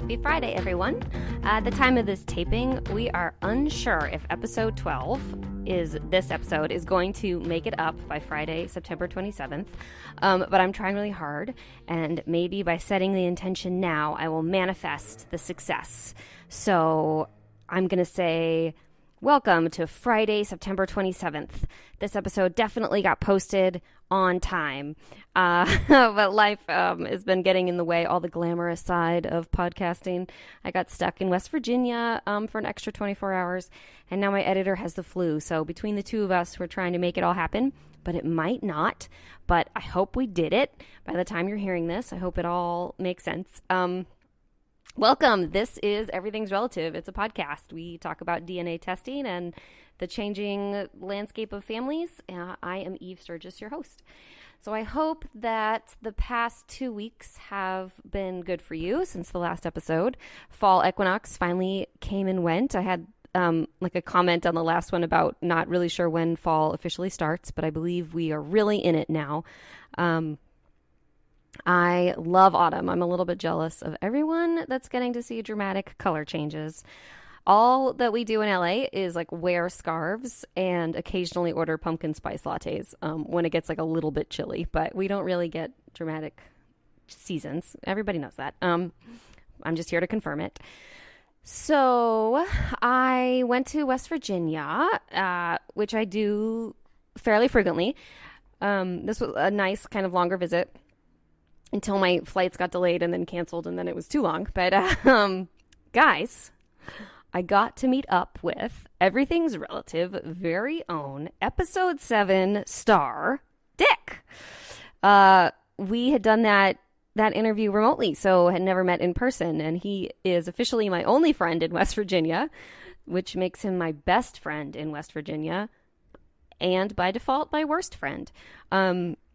Happy Friday, everyone. At the time of this taping, we are unsure if episode 12 this episode is going to make it up by Friday, September 27th. But I'm trying really hard, and maybe by setting the intention now, I will manifest the success. So I'm going to say, welcome to Friday, September 27th. This episode definitely got posted on time, but life has been getting in the way, all the glamorous side of podcasting. I got stuck in West Virginia for an extra 24 hours, and now my editor has the flu. So between the two of us, we're trying to make it all happen, but it might not. But I hope we did it. By the time you're hearing this, I hope it all makes sense. Welcome. This is Everything's Relative. It's a podcast. We talk about DNA testing and the changing landscape of families. I am Eve Sturgis, your host. So I hope that the past 2 weeks have been good for you since the last episode. Fall equinox finally came and went. I had like a comment on the last one about not really sure when fall officially starts, but I believe we are really in it now. I love autumn. I'm a little bit jealous of everyone that's getting to see dramatic color changes. All that we do in LA is like wear scarves and occasionally order pumpkin spice lattes when it gets like a little bit chilly, but we don't really get dramatic seasons. Everybody knows that. I'm just here to confirm it. So I went to West Virginia, which I do fairly frequently. This was a nice kind of longer visit until my flights got delayed and then canceled, and then it was too long. But guys, I got to meet up with Everything's Relative very own episode 7 star Dick. We had done that interview remotely, so had never met in person, and he is officially my only friend in West Virginia, which makes him my best friend in West Virginia, and by default, my worst friend.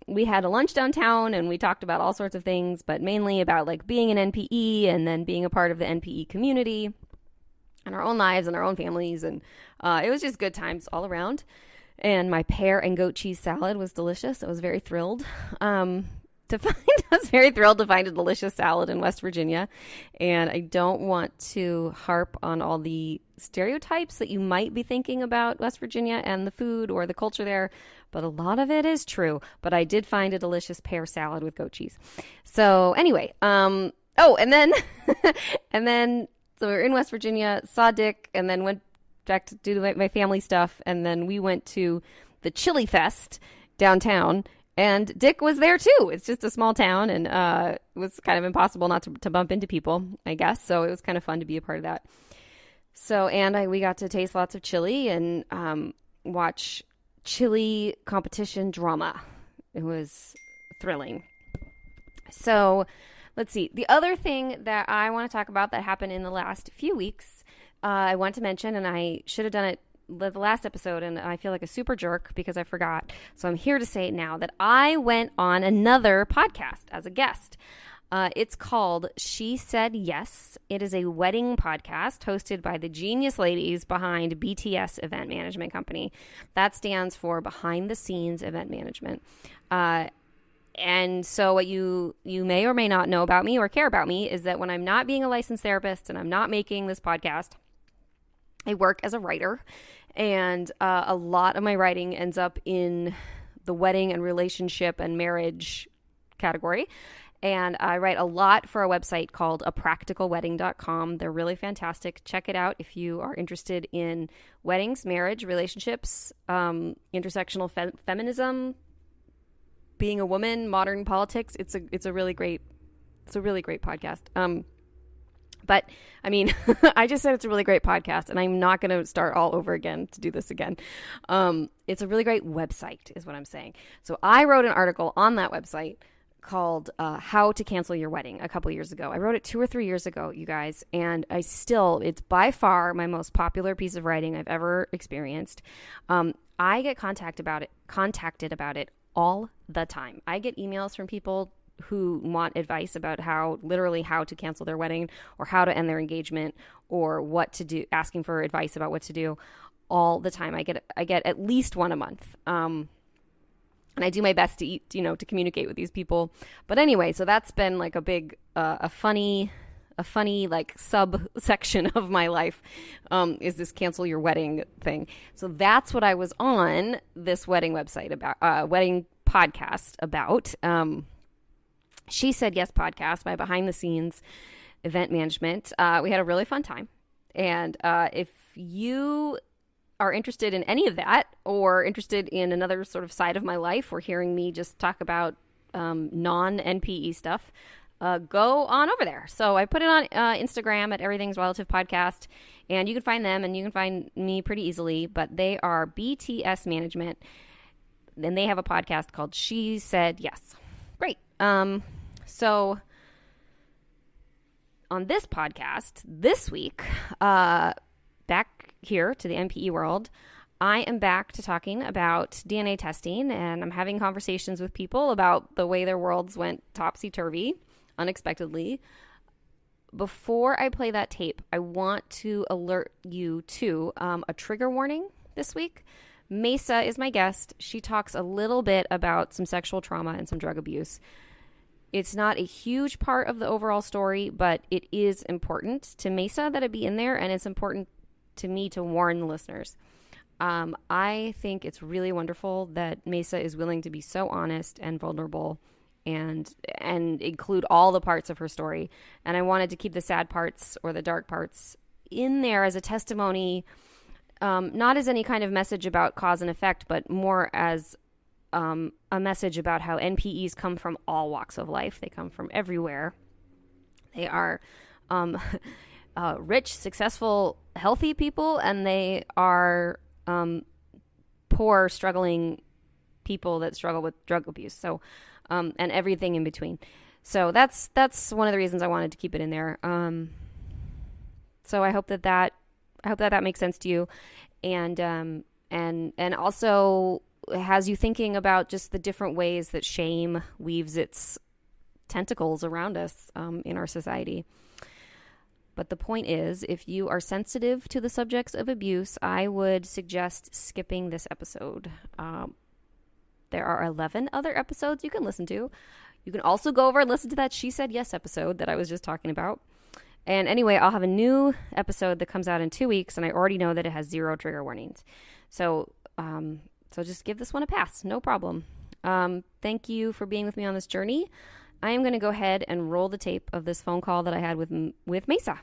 We had a lunch downtown, and we talked about all sorts of things, but mainly about like being an NPE and then being a part of the NPE community and our own lives and our own families, and it was just good times all around. And my pear and goat cheese salad was delicious. I was very thrilled I was very thrilled to find a delicious salad in West Virginia. And I don't want to harp on all the stereotypes that you might be thinking about West Virginia and the food or the culture there, but a lot of it is true. But I did find a delicious pear salad with goat cheese. So anyway, and then so we were in West Virginia, saw Dick, and then went back to do my family stuff, and then we went to the Chili Fest downtown. And Dick was there too. It's just a small town, and it was kind of impossible not to bump into people, I guess. So it was kind of fun to be a part of that. So, we got to taste lots of chili and watch chili competition drama. It was thrilling. So, let's see. The other thing that I want to talk about that happened in the last few weeks, I want to mention, and I should have done it the last episode, and I feel like a super jerk because I forgot. So I'm here to say now that I went on another podcast as a guest. It's called She Said Yes. It is a wedding podcast hosted by the genius ladies behind BTS Event Management Company. That stands for Behind the Scenes Event Management. And so what you may or may not know about me or care about me is that when I'm not being a licensed therapist and I'm not making this podcast, I work as a writer. And a lot of my writing ends up in the wedding and relationship and marriage category. And I write a lot for a website called apracticalwedding.com. They're really fantastic. Check it out if you are interested in weddings, marriage, relationships, intersectional feminism, being a woman, modern politics. It's a really great podcast. But I mean, I just said it's a really great podcast, and I'm not going to start all over again to do this again. It's a really great website is what I'm saying. So I wrote an article on that website called How to Cancel Your Wedding a couple years ago. I wrote it 2 or 3 years ago, you guys, and it's by far my most popular piece of writing I've ever experienced. I get contacted about it all the time. I get emails from people who want advice about how to cancel their wedding or how to end their engagement or what to do, asking for advice about what to do all the time. I get at least one a month. And I do my best to communicate with these people. But anyway, so that's been like a big, a funny a funny like subsection of my life is this cancel your wedding thing. So that's what I was on this wedding website about, wedding podcast about. She Said Yes podcast, my behind the scenes event management. We had a really fun time. And if you are interested in any of that or interested in another sort of side of my life or hearing me just talk about non-NPE stuff, go on over there. So I put it on Instagram at Everything's Relative Podcast, and you can find them and you can find me pretty easily, but they are BTS Management, and they have a podcast called She Said Yes. Great. So on this podcast this week, back here to the NPE world, I am back to talking about DNA testing, and I'm having conversations with people about the way their worlds went topsy-turvy unexpectedly. Before I play that tape, I want to alert you to a trigger warning this week. Mesa is my guest. She talks a little bit about some sexual trauma and some drug abuse. It's not a huge part of the overall story, but it is important to Mesa that it be in there, and it's important to me to warn the listeners. I think it's really wonderful that Mesa is willing to be so honest and vulnerable and include all the parts of her story. And I wanted to keep the sad parts or the dark parts in there as a testimony, not as any kind of message about cause and effect, but more as a message about how NPEs come from all walks of life. They come from everywhere. They are rich, successful, healthy people, and they are poor, struggling people that struggle with drug abuse. So, and everything in between. So that's one of the reasons I wanted to keep it in there. So I hope that makes sense to you, and also has you thinking about just the different ways that shame weaves its tentacles around us in our society. But the point is, if you are sensitive to the subjects of abuse, I would suggest skipping this episode. There are 11 other episodes you can listen to. You can also go over and listen to that She Said Yes episode that I was just talking about. And anyway, I'll have a new episode that comes out in 2 weeks, and I already know that it has 0 trigger warnings. So just give this one a pass. No problem. Thank you for being with me on this journey. I am going to go ahead and roll the tape of this phone call that I had with Mesa.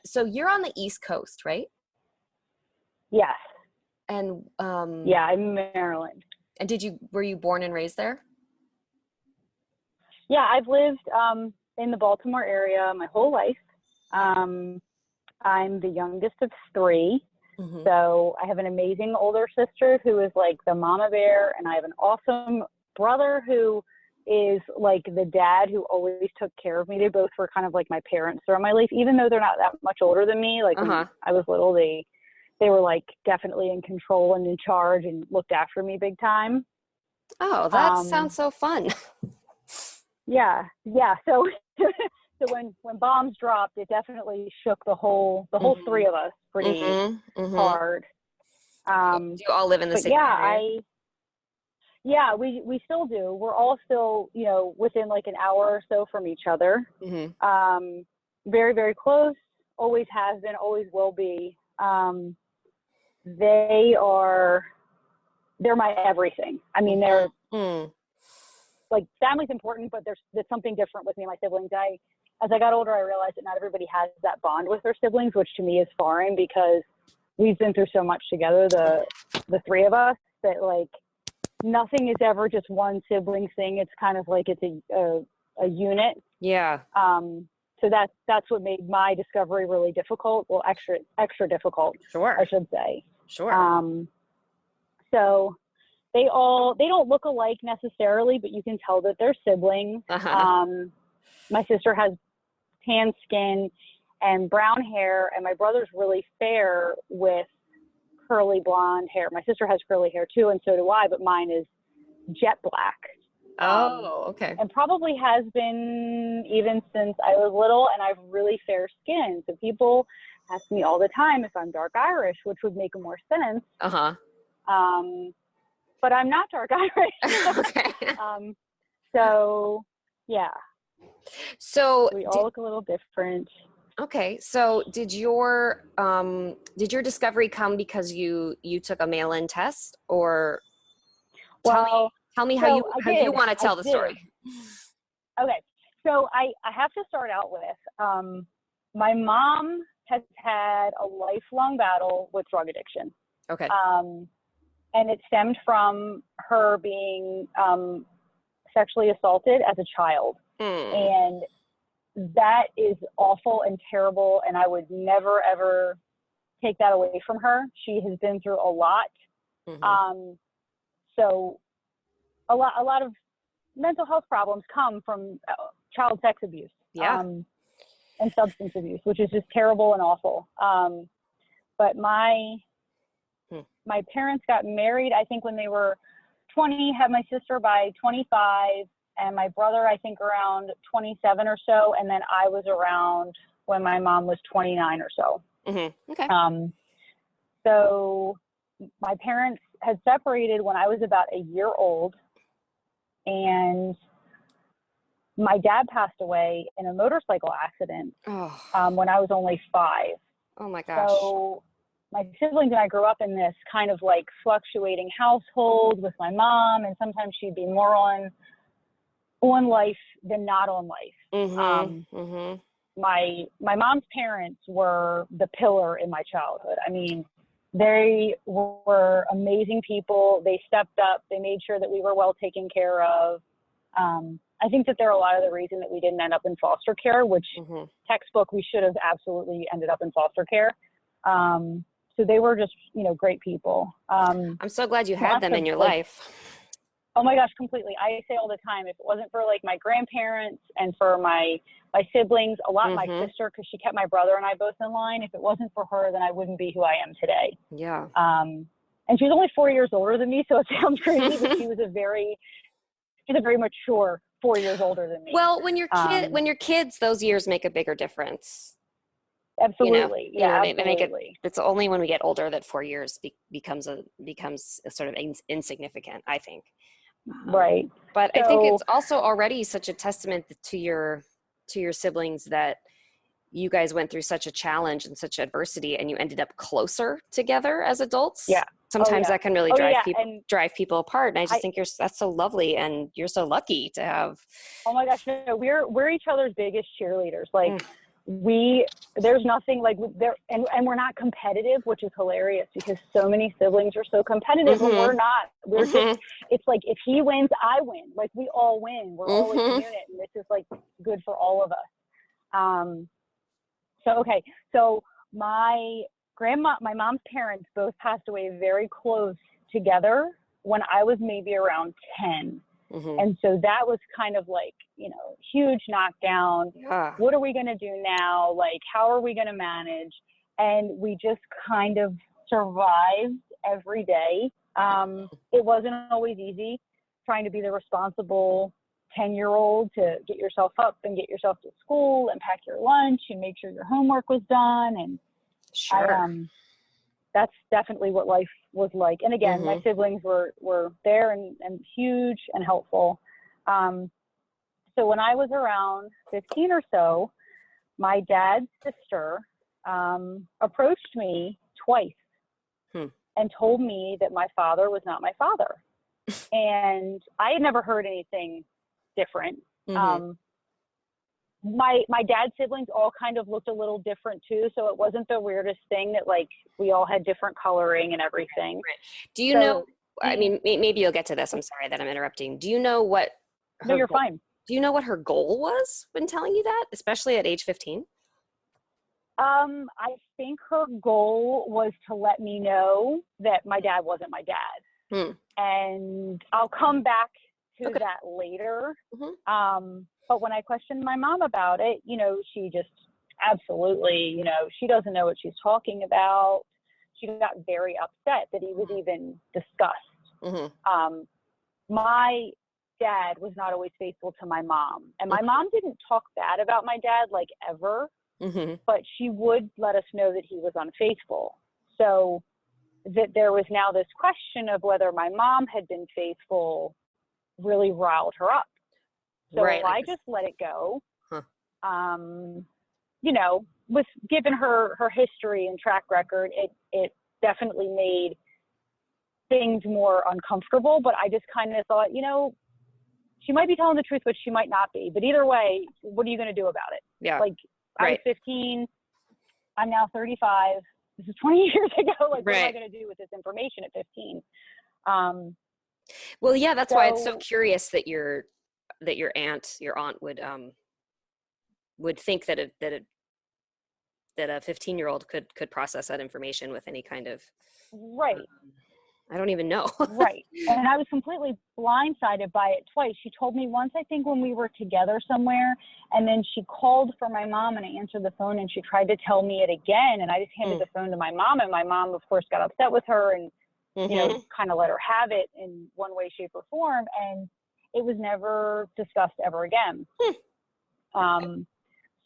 So you're on the East Coast, right? Yes. And yeah, I'm in Maryland. And were you born and raised there? Yeah, I've lived in the Baltimore area my whole life. I'm the youngest of 3. Mm-hmm. So I have an amazing older sister who is like the mama bear, and I have an awesome brother who is like the dad who always took care of me. They both were kind of like my parents throughout my life, even though they're not that much older than me. Like when I was little, they were like definitely in control and in charge and looked after me big time. Oh, that sounds so fun. Yeah. So so when bombs dropped, it definitely shook the whole 3 of us pretty hard. Do you all live in the same area? Yeah, we still do. We're all still, within like an hour or so from each other. Mm-hmm. Very, very close. Always has been, always will be. They're my everything. I mean, they're like, family's important, but there's something different with me and my siblings. As I got older, I realized that not everybody has that bond with their siblings, which to me is foreign because we've been through so much together, the 3 of us, that like nothing is ever just one sibling thing. It's kind of like it's a unit. Yeah. So that's what made my discovery really difficult. Well, extra difficult. Sure. I should say. Sure. So they don't look alike necessarily, but you can tell that they're siblings. My sister has tan skin and brown hair, and my brother's really fair with curly blonde hair. My sister has curly hair too, and so do I, but mine is jet black. Okay. And probably has been even since I was little, and I have really fair skin. So people ask me all the time if I'm dark Irish, which would make more sense. but I'm not dark Irish. Okay. So yeah. So we all look a little different. okay. So did your discovery come because you took a mail-in test, or Well, tell me how so you want to I tell the did. story. Okay. So I have to start out with, my mom has had a lifelong battle with drug addiction. Okay. And it stemmed from her being sexually assaulted as a child. And that is awful and terrible. And I would never, ever take that away from her. She has been through a lot. So a lot of mental health problems come from child sex abuse. Yeah. And substance abuse, which is just terrible and awful. But my parents got married, I think, when they were 20, had my sister by 25, and my brother, I think, around 27 or so. And then I was around when my mom was 29 or so. Okay. So my parents had separated when I was about a year old, and my dad passed away in a motorcycle accident when I was only 5. Oh my gosh. So my siblings and I grew up in this kind of like fluctuating household with my mom, and sometimes she'd be more on life than not on life. My mom's parents were the pillar in my childhood. I mean, they were amazing people. They stepped up. They made sure that we were well taken care of. I think that they're a lot of the reason that we didn't end up in foster care, which textbook, we should have absolutely ended up in foster care. So they were just, great people. I'm so glad you had them in your life. Oh my gosh, completely. I say all the time, if it wasn't for like my grandparents and for my siblings, a lot, my sister, because she kept my brother and I both in line. If it wasn't for her, then I wouldn't be who I am today. Yeah. And she was only 4 years older than me, so it sounds crazy, but she's a very mature 4 years older than me. Well, when you're kids, those years make a bigger difference. Absolutely. Absolutely. It's only when we get older that 4 years becomes a sort of insignificant, I think. Right. But I think it's also already such a testament to your siblings that you guys went through such a challenge and such adversity, and you ended up closer together as adults. Yeah. Sometimes that can really drive people apart. And I just think that's so lovely, and you're so lucky to have. Oh my gosh, no, we're each other's biggest cheerleaders. Like there's nothing like there, and we're not competitive, which is hilarious because so many siblings are so competitive, and we're not. We're just, it's like if he wins, I win. Like we all win. We're all a unit, and this is like good for all of us. So my mom's parents both passed away very close together when I was maybe around 10. And so that was kind of like, huge knockdown. Yeah. What are we going to do now? Like, how are we going to manage? And we just kind of survived every day. It wasn't always easy trying to be the responsible 10-year-old to get yourself up and get yourself to school and pack your lunch and make sure your homework was done. And that's definitely what life was like. And again, my siblings were there and huge and helpful. So when I was around 15 or so, my dad's sister approached me twice and told me that my father was not my father. And I had never heard anything different. My dad's siblings all kind of looked a little different too, so it wasn't the weirdest thing that like we all had different coloring and everything. Do you know? I mean, maybe you'll get to this. I'm sorry that I'm interrupting. Do you know what? No, you're fine. Do you know what her goal was when telling you that, especially at age 15? I think her goal was to let me know that my dad wasn't my dad, and I'll come back to that later. But when I questioned my mom about it, she just absolutely, she doesn't know what she's talking about. She got very upset that he was even discussed. My dad was not always faithful to my mom, and my mom didn't talk bad about my dad like ever, but she would let us know that he was unfaithful. So that there was now this question of whether my mom had been faithful really riled her up. So I just let it go. Huh. You know, with given her history and track record, it definitely made things more uncomfortable. But I just kind of thought, you know, she might be telling the truth, but she might not be. But either way, what are you going to do about it? Yeah. Like, I was 15. I'm now 35. This is 20 years ago. Like, what am I going to do with this information at 15? Well, yeah, that's why it's so curious that your aunt would think that a 15-year-old could process that information with any kind of I don't even know. Right. And I was completely blindsided by it twice. She told me once, I think, when we were together somewhere, and then she called for my mom, and I answered the phone, and she tried to tell me it again, and I just handed the phone to my mom, and my mom, of course, got upset with her and, you know, kind of let her have it in one way, shape, or form, and it was never discussed ever again.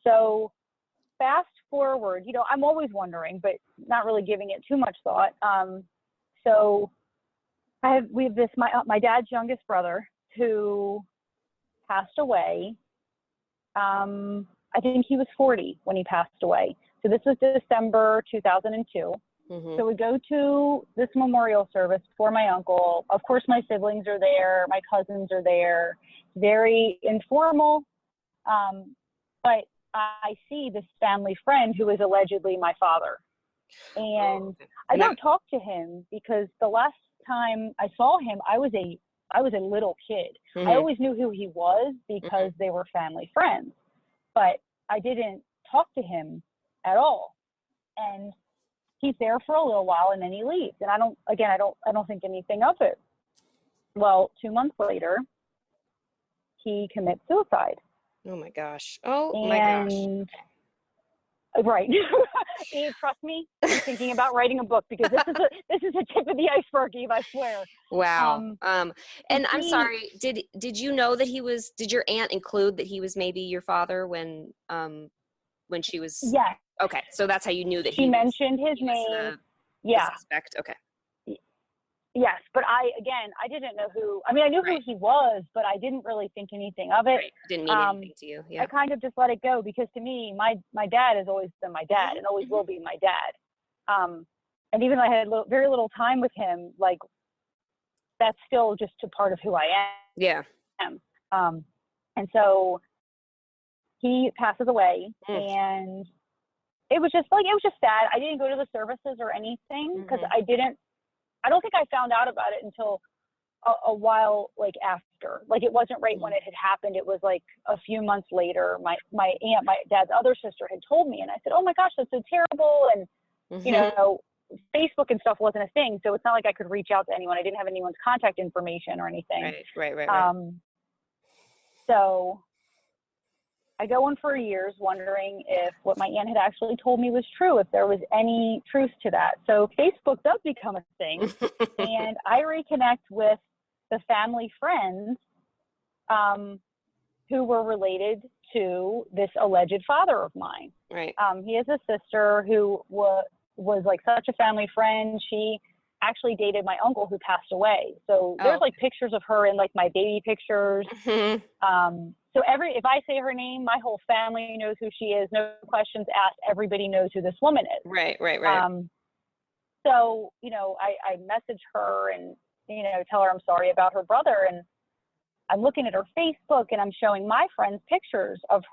So fast forward, you know, I'm always wondering, but not really giving it too much thought. So we have this, my dad's youngest brother who passed away. I think he was 40 when he passed away. So this was December 2002. So we go to this memorial service for my uncle. Of course, my siblings are there. My cousins are there. Very informal. But I see this family friend who is allegedly my father. And I don't talk to him because the last time I saw him, I was a little kid. I always knew who he was because they were family friends, but I didn't talk to him at all. And he's there for a little while and then he leaves. And I don't think anything of it. Well, 2 months later, he commits suicide. Oh my gosh. Oh my gosh. Right. Trust me, I'm thinking about writing a book because this is a tip of the iceberg, Eve, I swear. Wow. And I'm sorry, did you know that did your aunt include that he was maybe your father when she was? Yes. Okay. So that's how you knew that she mentioned his name. The suspect. Okay. Yes, but I didn't know who. I mean, I knew who he was, but I didn't really think anything of it. Right. Didn't mean anything to you. Yeah. I kind of just let it go because to me, my dad has always been my dad and always will be my dad. And even though I had very little time with him, like that's still just a part of who I am. Yeah. And so he passes away, and it was just sad. I didn't go to the services or anything because I don't think I found out about it until a while, like after. Like it wasn't right when it had happened. It was like a few months later. My aunt, my dad's other sister, had told me, and I said, "Oh my gosh, that's so terrible!" And you know, Facebook and stuff wasn't a thing, so it's not like I could reach out to anyone. I didn't have anyone's contact information or anything. Right. So I go on for years wondering if what my aunt had actually told me was true, if there was any truth to that. So Facebook does become a thing, and I reconnect with the family friends who were related to this alleged father of mine. Right. He has a sister who was like such a family friend. She actually dated my uncle who passed away. So there's like pictures of her in like my baby pictures. So if I say her name, my whole family knows who she is. No questions asked. Everybody knows who this woman is. Right. So, you know, I message her and, you know, tell her I'm sorry about her brother. And I'm looking at her Facebook and I'm showing my friends pictures of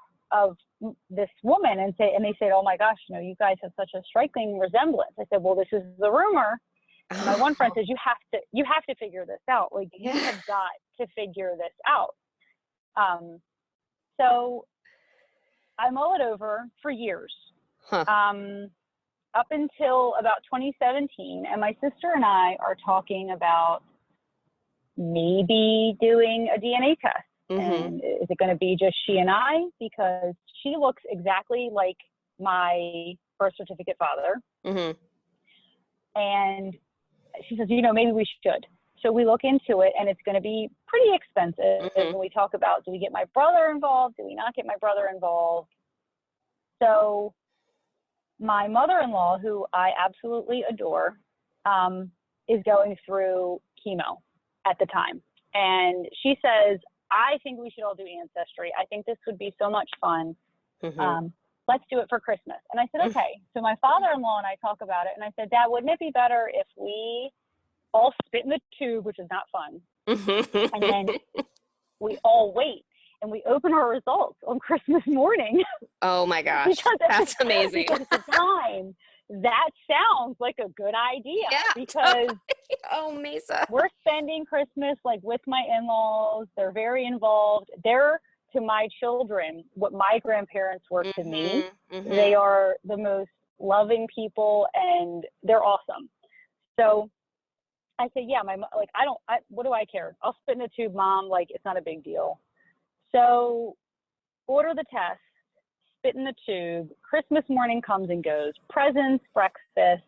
this woman and they said, "Oh my gosh, you know, you guys have such a striking resemblance." I said, "Well, this is the rumor." And my one friend says, you have to figure this out. Like you have got to figure this out. So I mull it over for years, up until about 2017. And my sister and I are talking about maybe doing a DNA test. And is it going to be just she and I? Because she looks exactly like my birth certificate father. And she says, you know, maybe we should. So we look into it, and it's going to be pretty expensive. And we talk about, do we get my brother involved? Do we not get my brother involved? So my mother-in-law, who I absolutely adore, is going through chemo at the time. And she says, I think we should all do Ancestry. I think this would be so much fun. Let's do it for Christmas. And I said, okay. So my father-in-law and I talk about it. And I said, Dad, wouldn't it be better if we all spit in the tube, which is not fun, and then we all wait and we open our results on Christmas morning? Oh my gosh, that's amazing. Because at the time, that sounds like a good idea. Yeah, because oh, Mesa, we're spending Christmas like with my in-laws. They're very involved. They're to my children what my grandparents were to me. They are the most loving people, and they're awesome. So I said, yeah, what do I care? I'll spit in a tube, Mom. Like, it's not a big deal. So order the test, spit in the tube. Christmas morning comes and goes. Presents, breakfast.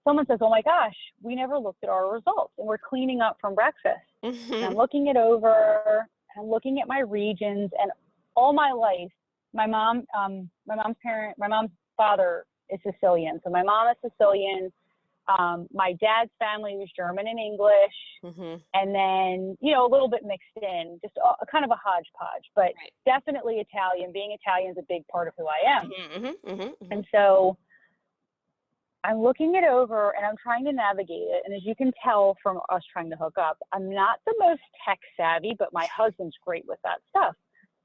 Someone says, oh my gosh, we never looked at our results, and we're cleaning up from breakfast. And I'm looking it over. I'm looking at my regions, and all my life, my mom's father is Sicilian. So my mom is Sicilian. My dad's family was German and English, and then, a little bit mixed in, just kind of a hodgepodge, but definitely Italian. Being Italian is a big part of who I am. And so I'm looking it over and I'm trying to navigate it. And as you can tell from us trying to hook up, I'm not the most tech savvy, but my husband's great with that stuff.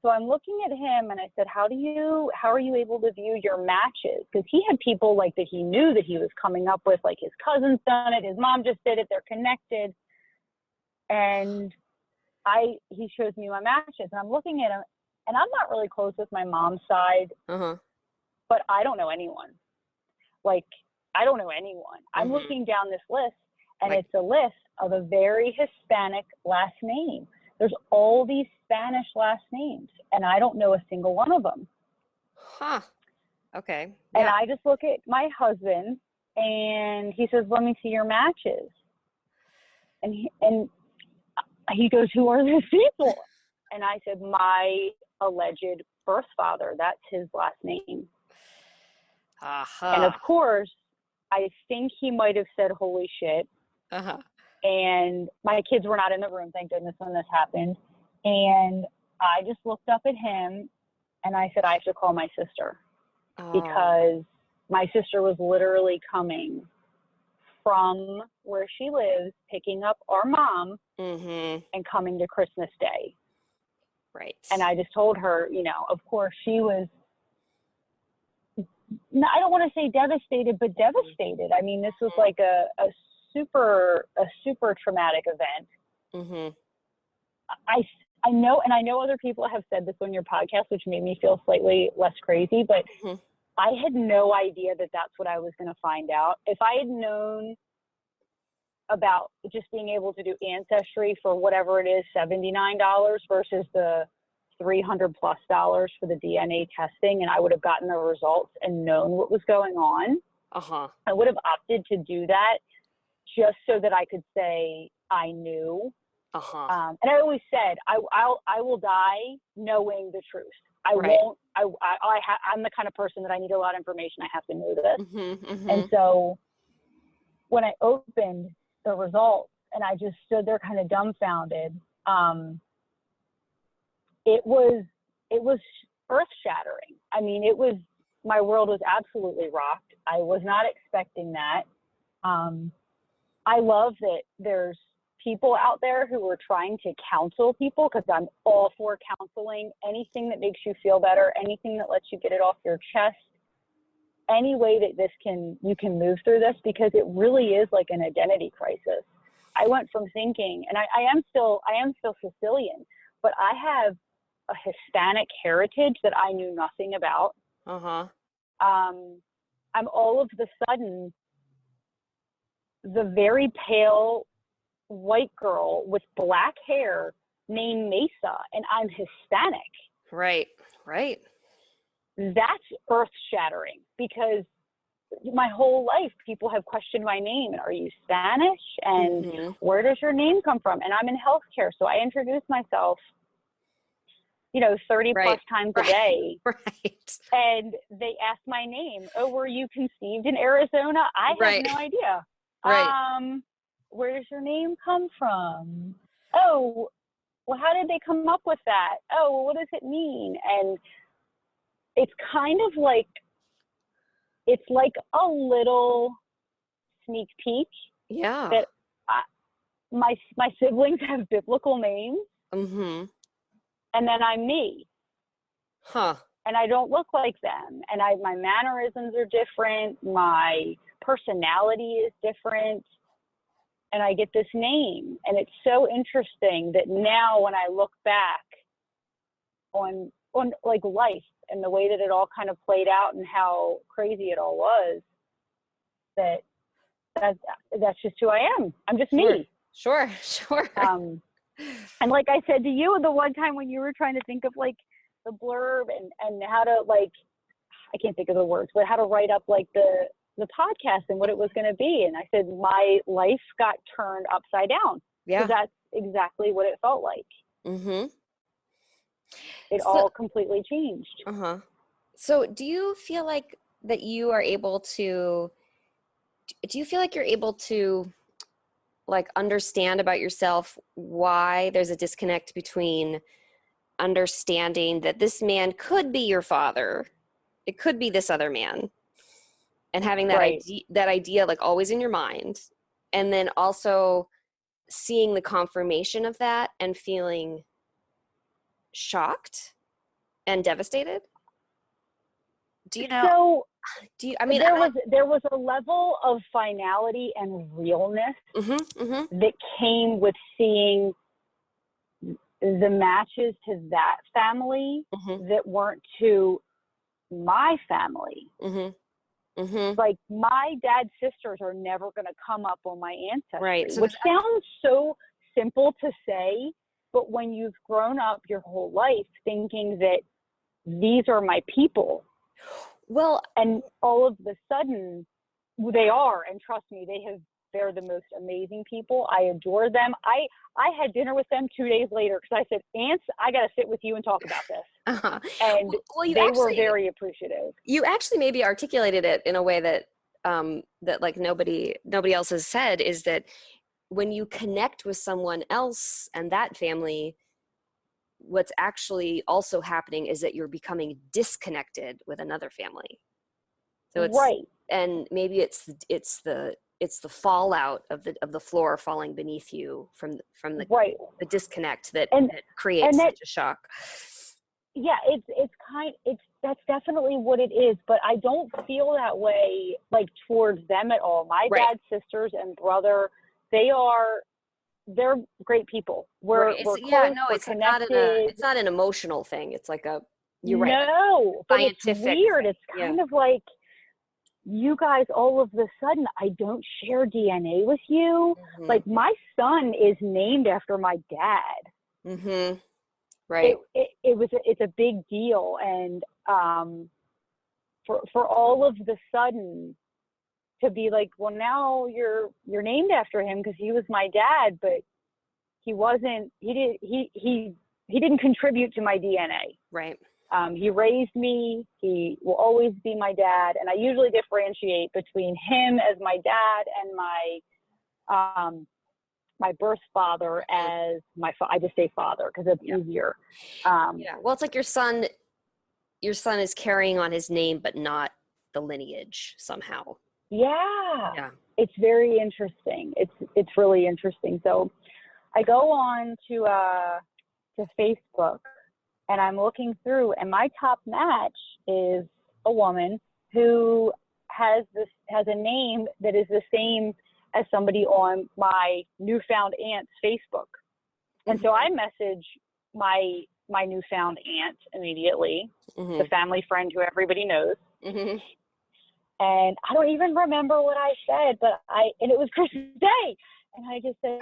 So I'm looking at him and I said, how are you able to view your matches? Because he had people like that he knew that he was coming up with, like his cousin's done it, his mom just did it, they're connected. And he shows me my matches and I'm looking at him, and I'm not really close with my mom's side, but I don't know anyone. I don't know anyone. I'm looking down this list, and it's a list of a very Hispanic last name. There's all these Spanish last names, and I don't know a single one of them. Okay. Yeah. And I just look at my husband, and he says, let me see your matches. And he goes, who are these people? And I said, my alleged birth father. That's his last name. And of course, I think he might have said, holy shit. And my kids were not in the room, thank goodness, when this happened. And I just looked up at him and I said, I have to call my sister. Because my sister was literally coming from where she lives, picking up our mom and coming to Christmas Day. Right. And I just told her, of course she was, I don't want to say devastated, but devastated. I mean, this was like a super traumatic event. I know, and I know other people have said this on your podcast, which made me feel slightly less crazy, but I had no idea that that's what I was going to find out. If I had known about just being able to do Ancestry for whatever it is, $79 versus the $300+ for the DNA testing, and I would have gotten the results and known what was going on, I would have opted to do that just so that I could say I knew. And I always said, I will die knowing the truth. I won't, I'm the kind of person that I need a lot of information. I have to know this. And so when I opened the results and I just stood there kind of dumbfounded, it was earth shattering. I mean, my world was absolutely rocked. I was not expecting that. I love that there's people out there who are trying to counsel people, because I'm all for counseling. Anything that makes you feel better, anything that lets you get it off your chest, any way that you can move through this, because it really is like an identity crisis. I went from thinking, and I am still Sicilian, but I have a Hispanic heritage that I knew nothing about. I'm all of the sudden the very pale white girl with black hair named Mesa, and I'm Hispanic. Right. That's earth shattering, because my whole life people have questioned my name. Are you Spanish? And where does your name come from? And I'm in healthcare, so I introduce myself 30 plus times a day. And they ask my name. Oh, were you conceived in Arizona? I have no idea. Right. Where does your name come from? Oh, well, how did they come up with that? Oh, well, what does it mean? And it's kind of like, it's like a little sneak peek Yeah. that my siblings have biblical names, Mm-hmm. and then I'm me. Huh. And I don't look like them. And my mannerisms are different. My personality is different. And I get this name. And it's so interesting that now when I look back on like life and the way that it all kind of played out and how crazy it all was, that's just who I am. I'm just me. Sure. And like I said to you the one time when you were trying to think of like the blurb and how to, like, I can't think of the words, but how to write up like the podcast and what it was going to be. And I said, my life got turned upside down. Yeah. Because that's exactly what it felt like. Mm-hmm. It all completely changed. Uh-huh. So do you feel like that you are able to, do you feel like you're able to like understand about yourself why there's a disconnect between understanding that this man could be your father, it could be this other man, and having that Right. idea like always in your mind, and then also seeing the confirmation of that and feeling shocked and devastated? Do you know? So I mean, there was a level of finality and realness that came with seeing the matches to that family that weren't to my family. Like my dad's sisters are never going to come up on my ancestry, right? So which sounds so simple to say, but when you've grown up your whole life thinking that these are my people, well, and all of a sudden they are, and trust me, they're the most amazing people. I adore them. I had dinner with them 2 days later because I said, Aunts, I got to sit with you and talk about this. And they were very appreciative. You actually maybe articulated it in a way that that like nobody else has said, is that when you connect with someone else and that family, what's actually also happening is that you're becoming disconnected with another family. So it's right. And maybe it's the fallout of the floor falling beneath you from the right. the disconnect that creates such a shock. Yeah, that's definitely what it is, but I don't feel that way like towards them at all. My dad's sisters and brother, they're great people. We're close, we're connected. It's not an emotional thing. It's like you're right. No, but it's weird. Thing. It's kind of like, you guys, all of a sudden, I don't share DNA with you. Like my son is named after my dad. Right. It's a big deal. And for all of the sudden to be like, well, now you're named after him because he was my dad, but he didn't contribute to my DNA. Right. He raised me. He will always be my dad. And I usually differentiate between him as my dad and my birth father as I just say father because it's easier. Well, it's like your son is carrying on his name, but not the lineage somehow. Yeah. It's very interesting. It's really interesting. So I go on to Facebook and I'm looking through, and my top match is a woman who has a name that is the same as somebody on my newfound aunt's Facebook. And so I message my newfound aunt immediately, the family friend who everybody knows. And I don't even remember what I said, and it was Christmas Day. And I just said,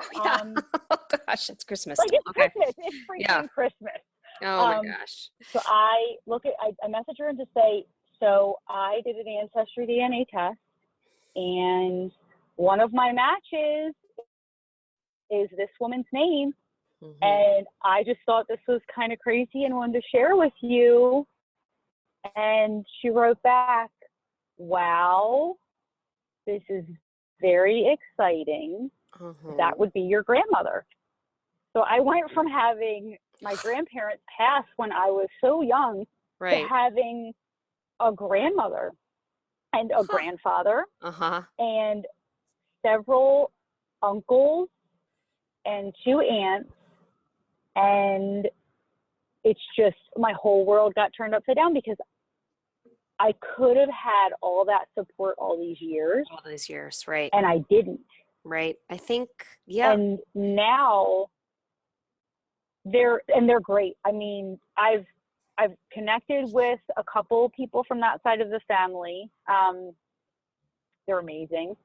oh gosh, it's Christmas. Like, it's Christmas. It's freaking Christmas. Oh my gosh. So I message her and just say, so I did an ancestry DNA test, and one of my matches is this woman's name. And I just thought this was kind of crazy and wanted to share with you. And she wrote back, wow, this is very exciting. That would be your grandmother. So I went from having my grandparents pass when I was so young to having a grandmother and a grandfather and several uncles and 2 aunts. And it's just, my whole world got turned upside down because I could have had all that support all these years. All these years, right. And I didn't. Right. I think, yeah. And now they're great. I mean, I've connected with a couple people from that side of the family. They're amazing.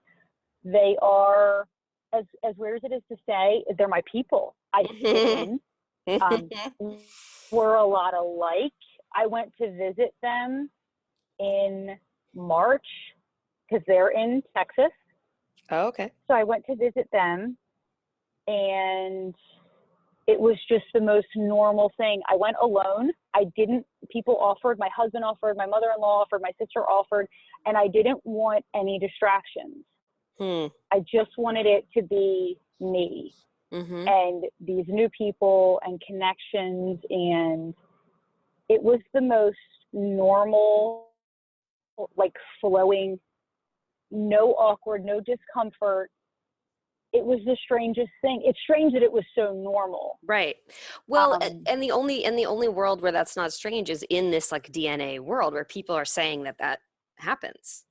They are, as weird as it is to say, they're my people. I fit in. We're a lot alike. I went to visit them in March because they're in Texas. Oh, okay. So I went to visit them, and it was just the most normal thing. I went alone. People offered, my husband offered, my mother-in-law offered, my sister offered, and I didn't want any distractions. I just wanted it to be me and these new people and connections, and it was the most normal, like flowing, no awkward, no discomfort. It was the strangest thing. It's strange that it was so normal. Right. Well, and the only world where that's not strange is in this like DNA world where people are saying that happens.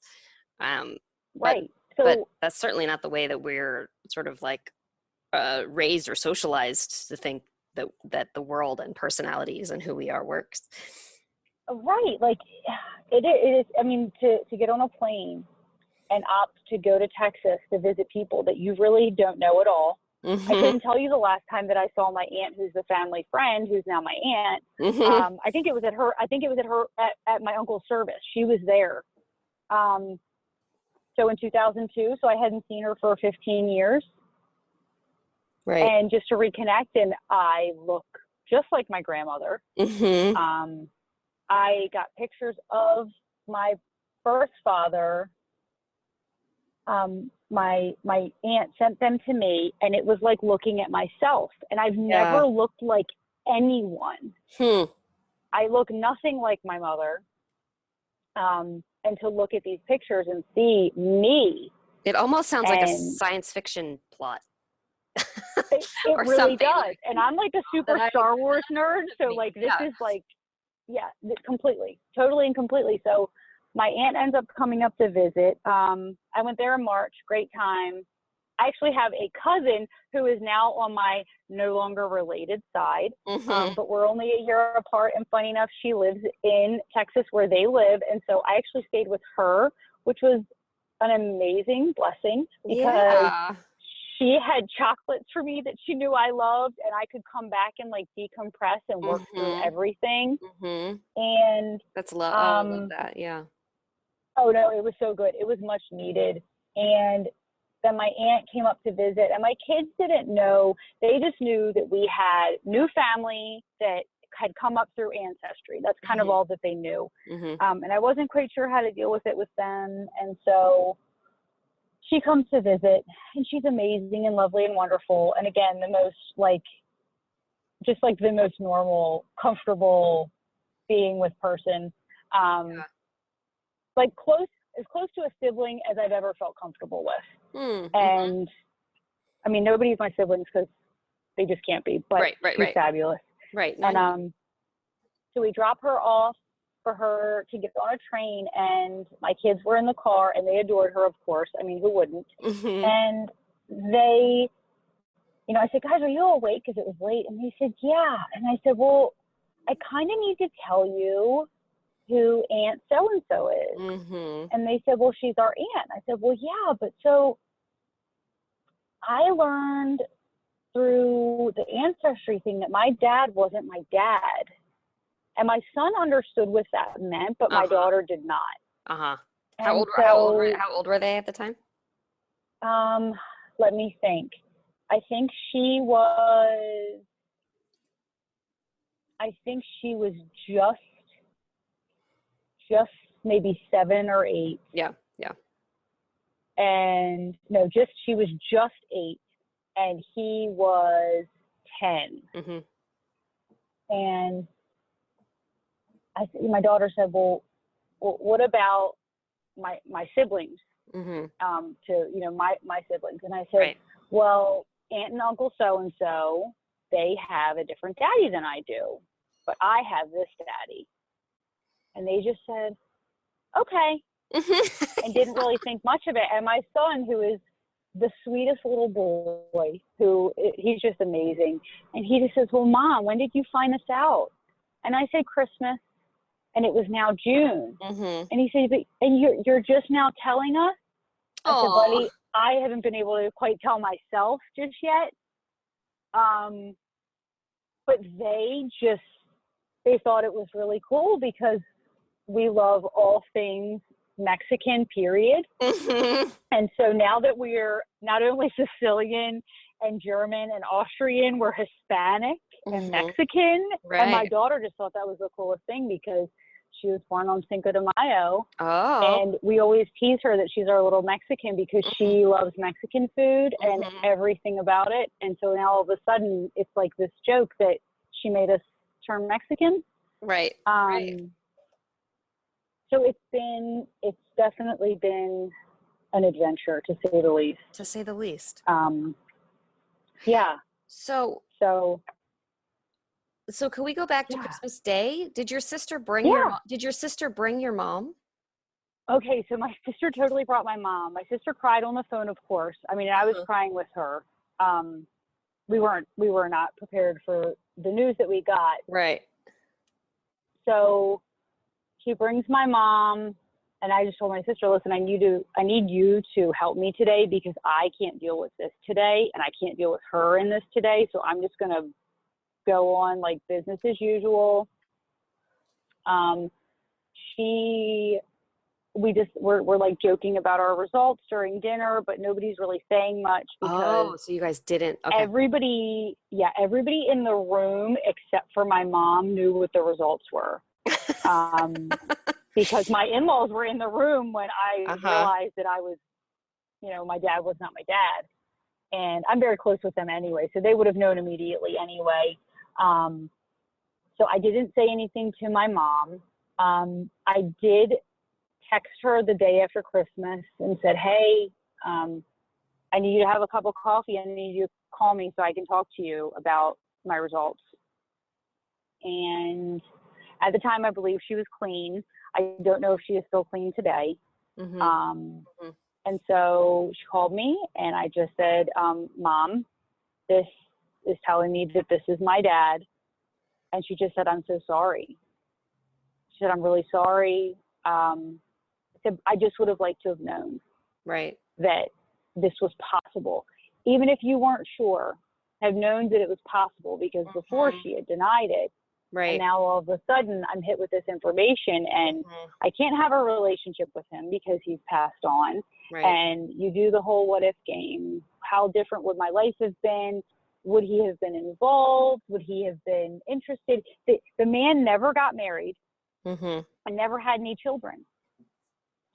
Right. But that's certainly not the way that we're sort of like raised or socialized to think that the world and personalities and who we are works. Right. Like it is. I mean, to get on a plane and opt to go to Texas to visit people that you really don't know at all. I couldn't tell you the last time that I saw my aunt, who's the family friend, who's now my aunt. I think it was at my uncle's service. She was there. So in 2002, so I hadn't seen her for 15 years. Right. And just to reconnect, and I look just like my grandmother. I got pictures of my birth father. My aunt sent them to me, and it was like looking at myself, and I've never looked like anyone. I look nothing like my mother. And to look at these pictures and see me. It almost sounds like a science fiction plot. It really does. And I'm like a super Star Wars nerd. So like, this is like, completely, totally and completely. So my aunt ends up coming up to visit. I went there in March, great time. I actually have a cousin who is now on my no longer related side, but we're only a year apart. And funny enough, she lives in Texas where they live. And so I actually stayed with her, which was an amazing blessing because she had chocolates for me that she knew I loved, and I could come back and like decompress and work through everything. And that's love. I love that. Yeah. Oh no, it was so good. It was much needed. And then my aunt came up to visit, and my kids didn't know. They just knew that we had new family that had come up through ancestry. That's kind of all that they knew. And I wasn't quite sure how to deal with it with them. And so she comes to visit, and she's amazing and lovely and wonderful. And again, the most like, just like the most normal, comfortable being with person. Like as close to a sibling as I've ever felt comfortable with. And I mean, nobody's my siblings because they just can't be, but she's fabulous. Right. And so we drop her off for her to get on a train, and my kids were in the car, and they adored her, of course. I mean, who wouldn't? And they, you know, I said, guys, are you awake? Because it was late. And they said, yeah. And I said, well, I kind of need to tell you who Aunt so-and-so is. And they said, well, she's our aunt. I said, well, yeah, but so I learned through the ancestry thing that my dad wasn't my dad. And my son understood what that meant, but my daughter did not. How old were they at the time? Let me think. I think she was just maybe 7 or 8. Yeah. and no, she was just 8, and he was 10. Mm-hmm. And my daughter said, well, what about my siblings? Mm-hmm. My siblings. And I said, Right. well, Aunt and Uncle so-and-so, they have a different daddy than I do, but I have this daddy. And they just said, okay, and didn't really think much of it. And my son, who is the sweetest little boy, he's just amazing. And he just says, well, Mom, when did you find this out? And I said, Christmas. And it was now June. Mm-hmm. And he said, and you're just now telling us? I said, buddy, I haven't been able to quite tell myself just yet. But they thought it was really cool because we love all things Mexican, period. Mm-hmm. And so now that we're not only Sicilian and German and Austrian, we're Hispanic and Mexican. Right. And my daughter just thought that was the coolest thing because she was born on Cinco de Mayo. Oh. And we always tease her that she's our little Mexican because she loves Mexican food and everything about it. And so now all of a sudden it's like this joke that she made us turn Mexican. Right. Right. So it's definitely been an adventure, to say the least. To say the least. Yeah. So can we go back to Christmas Day? Did your sister bring your mom? Okay, so my sister totally brought my mom. My sister cried on the phone, of course. I mean, I was crying with her. We were not prepared for the news that we got. Right. So she brings my mom, and I just told my sister, listen, I need you to help me today because I can't deal with this today, and I can't deal with her in this today. So I'm just going to go on like business as usual. We're like joking about our results during dinner, but nobody's really saying much because so you guys didn't. Okay. Everybody in the room except for my mom knew what the results were. Because my in-laws were in the room when I realized that I was, my dad was not my dad. And I'm very close with them anyway, so they would have known immediately anyway. So I didn't say anything to my mom. I did text her the day after Christmas and said, hey, I need you to have a cup of coffee. I need you to call me so I can talk to you about my results. And at the time, I believe she was clean. I don't know if she is still clean today. And so she called me and I just said, Mom, this is telling me that this is my dad. And she just said, I'm so sorry. She said, I'm really sorry. I said, I just would have liked to have known that this was possible. Even if you weren't sure, have known that it was possible because before she had denied it. Right. And now all of a sudden I'm hit with this information and I can't have a relationship with him because he's passed on. Right. And you do the whole what if game. How different would my life have been? Would he have been involved? Would he have been interested? The man never got married and never had any children.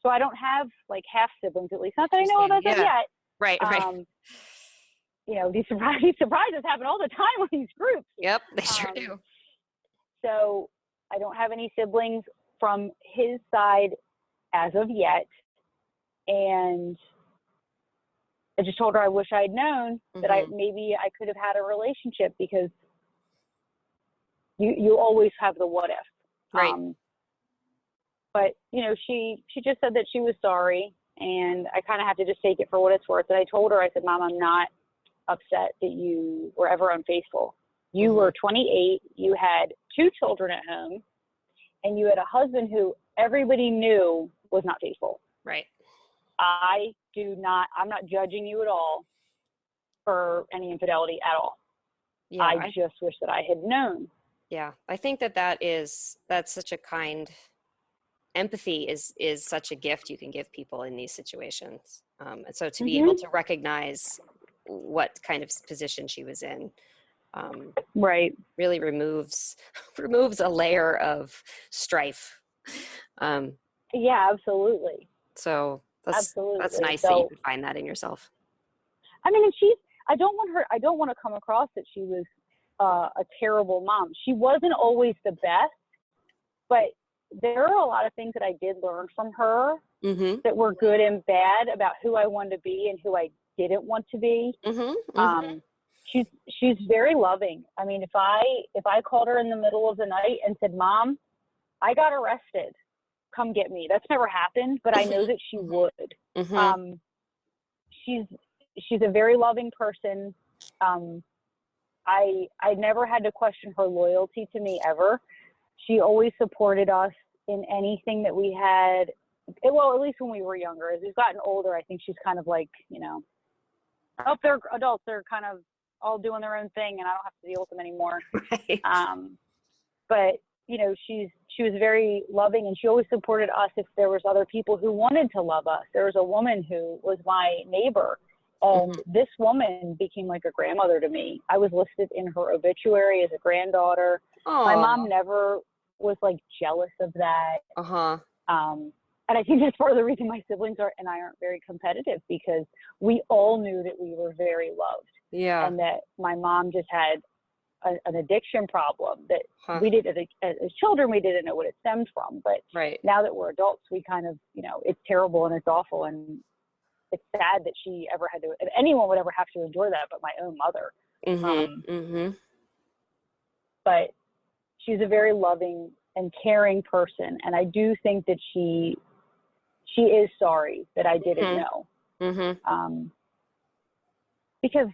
So I don't have like half siblings, at least not that I know about them yet. Right. These surprises happen all the time with these groups. Yep, they sure do. So I don't have any siblings from his side as of yet. And I just told her I wish I'd known that maybe I could have had a relationship because you always have the what if. Right. But, she just said that she was sorry. And I kind of had to just take it for what it's worth. And I told her, I said, Mom, I'm not upset that you were ever unfaithful. You were 28, you had 2 children at home, and you had a husband who everybody knew was not faithful. Right. I'm not judging you at all for any infidelity at all. Yeah, I just wish that I had known. Yeah. I think that's such a kind empathy is such a gift you can give people in these situations. And so to be able to recognize what kind of position she was in, really removes a layer of strife. Yeah, absolutely. So That's absolutely. nice that you So, could find that in yourself. I mean, and I don't want to come across that she was a terrible mom. She wasn't always the best, but there are a lot of things that I did learn from her that were good and bad about who I wanted to be and who I didn't want to be. She's very loving. I mean, if I called her in the middle of the night and said, "Mom, I got arrested, come get me," that's never happened, but I know that she would. She's a very loving person. I never had to question her loyalty to me ever. She always supported us in anything that we had. Well, at least when we were younger. As we've gotten older, I think she's kind of like, oh, they're adults. They're kind of all doing their own thing, and I don't have to deal with them anymore. Right. But she was very loving, and she always supported us if there was other people who wanted to love us. There was a woman who was my neighbor, and this woman became like a grandmother to me. I was listed in her obituary as a granddaughter. Aww. My mom never was like jealous of that. And I think that's part of the reason my siblings and I aren't very competitive, because we all knew that we were very loved. Yeah. And that my mom just had an addiction problem that we did as children, we didn't know what it stemmed from. But now that we're adults, we kind of, it's terrible and it's awful. And it's sad that she ever had to, anyone would ever have to endure that, but my own mother. But she's a very loving and caring person. And I do think that she is sorry that I didn't know. Because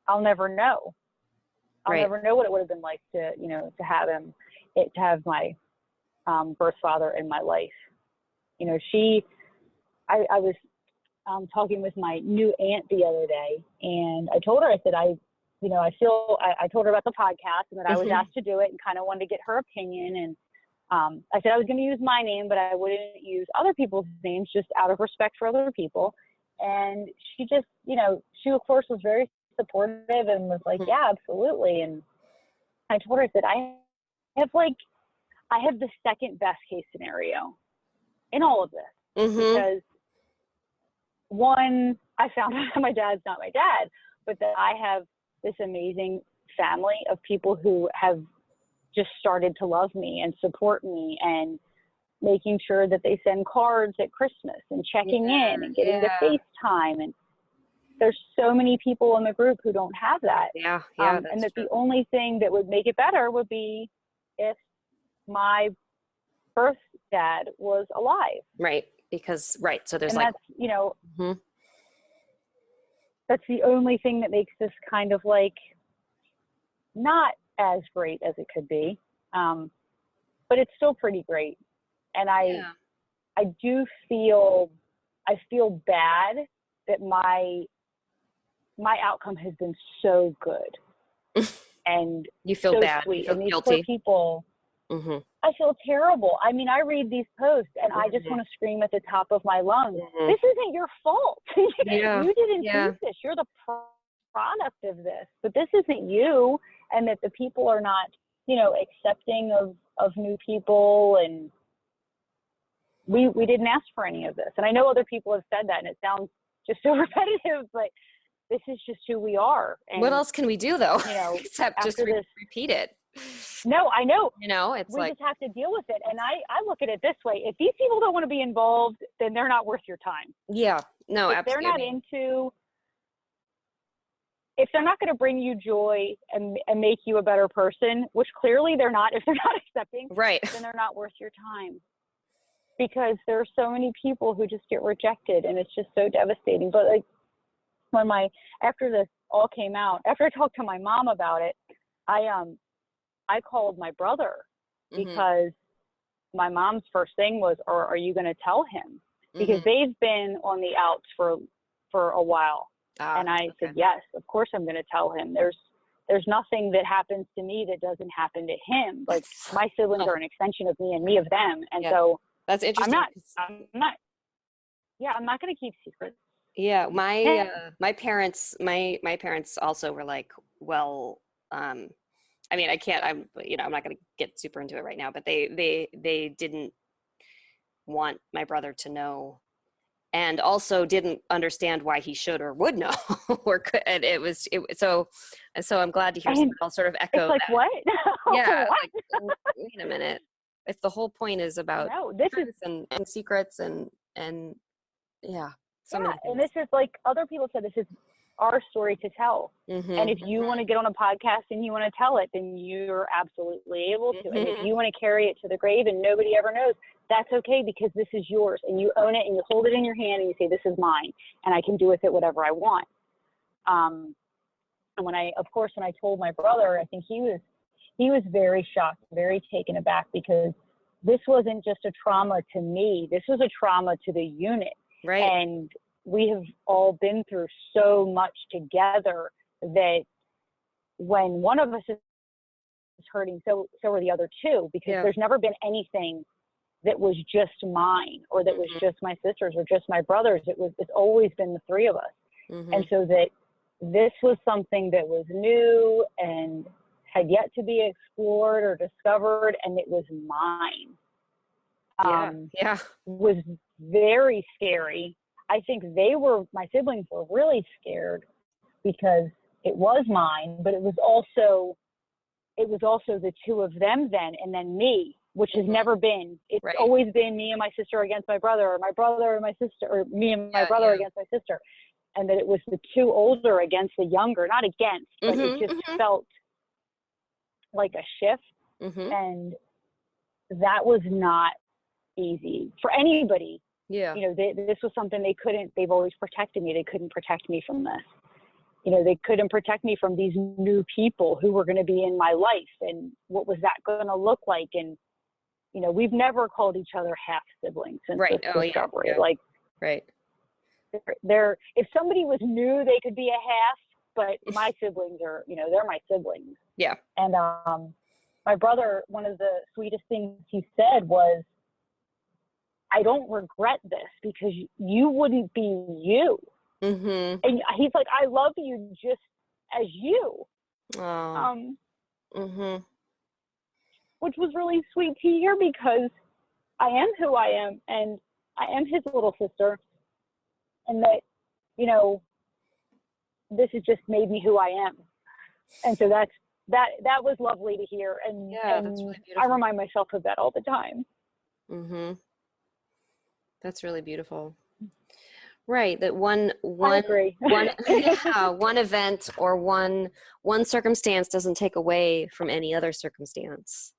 I'll never know. I'll never know what it would have been like to, to have my birth father in my life. I was talking with my new aunt the other day, and I told her, I said, I told her about the podcast and that I was asked to do it and kind of wanted to get her opinion. And I said I was going to use my name, but I wouldn't use other people's names just out of respect for other people. And she just, she of course was very supportive and was like, yeah, absolutely. And I told her, I said, I have the second best case scenario in all of this, because one, I found out my dad's not my dad, but that I have this amazing family of people who have just started to love me and support me, and making sure that they send cards at Christmas and checking in and getting the FaceTime. And there's so many people in the group who don't have that. And that the only thing that would make it better would be if my birth dad was alive. Right. Because, so there's and that's, that's the only thing that makes this kind of like not as great as it could be. But it's still pretty great. And I feel bad that my outcome has been so good. And you feel so bad. Sweet. You feel and these guilty. poor people, I feel terrible. I mean, I read these posts and I just want to scream at the top of my lungs. This isn't your fault. You didn't choose this. You're the product of this, but this isn't you. And that the people are not, accepting of new people, and we didn't ask for any of this. And I know other people have said that, and it sounds just so repetitive, but this is just who we are. And what else can we do, though? Except just repeat it. No, I know. It's we just have to deal with it. And I look at it this way: if these people don't want to be involved, then they're not worth your time. Yeah. No, if absolutely. They're not into. If they're not going to bring you joy and make you a better person, which clearly they're not, if they're not accepting, then they're not worth your time. Because there are so many people who just get rejected, and it's just so devastating. But like after this all came out, after I talked to my mom about it, I called my brother, because my mom's first thing was, are you going to tell him? Because they've been on the outs for a while. And I said, yes, of course I'm going to tell him. There's nothing that happens to me that doesn't happen to him. Like, my siblings are an extension of me and me of them. And so that's interesting. I'm not going to keep secrets. Yeah. My parents also were like, well, I mean, I'm not going to get super into it right now, but they didn't want my brother to know and also didn't understand why he should or would know or could. And so I'm glad to hear someone else sort of echo it's like, that. what? Yeah. What? Like, wait a minute. If the whole point is about No, this is and secrets and yeah, so many things. and this is like other people said, this is our story to tell. Mm-hmm, and if you want to get on a podcast and you want to tell it, then you're absolutely able to. And if you want to carry it to the grave and nobody ever knows, that's okay, because this is yours and you own it and you hold it in your hand and you say, this is mine and I can do with it whatever I want. And when I told my brother, I think he was very shocked, very taken aback, because this wasn't just a trauma to me. This was a trauma to the unit. Right. And we have all been through so much together that when one of us is hurting, so are the other two, because there's never been anything that was just mine or that was just my sister's or just my brother's. It's always been the three of us. And so that this was something that was new and had yet to be explored or discovered, and it was mine. Was very scary. I think my siblings were really scared because it was mine, but it was also the two of them then, and then me, which has never been. It's always been me and my sister against my brother, or my brother and my sister, or me and my brother against my sister. And that it was the two older against the younger, not against, but it just felt like a shift. And that was not easy for anybody. Yeah. This was something they've always protected me. They couldn't protect me from this. They couldn't protect me from these new people who were going to be in my life, and what was that going to look like? And, we've never called each other half siblings since this discovery. Yeah. Like, right. They're, if somebody was new, they could be a half, but my siblings are, they're my siblings. Yeah. And, my brother, one of the sweetest things he said was, I don't regret this, because you wouldn't be you. And he's like, I love you just as you. Which was really sweet to hear, because I am who I am, and I am his little sister, and that, this has just made me who I am. And so that was lovely to hear. And, that's really beautiful. I remind myself of that all the time. That's really beautiful. Right. That one event or one circumstance doesn't take away from any other circumstance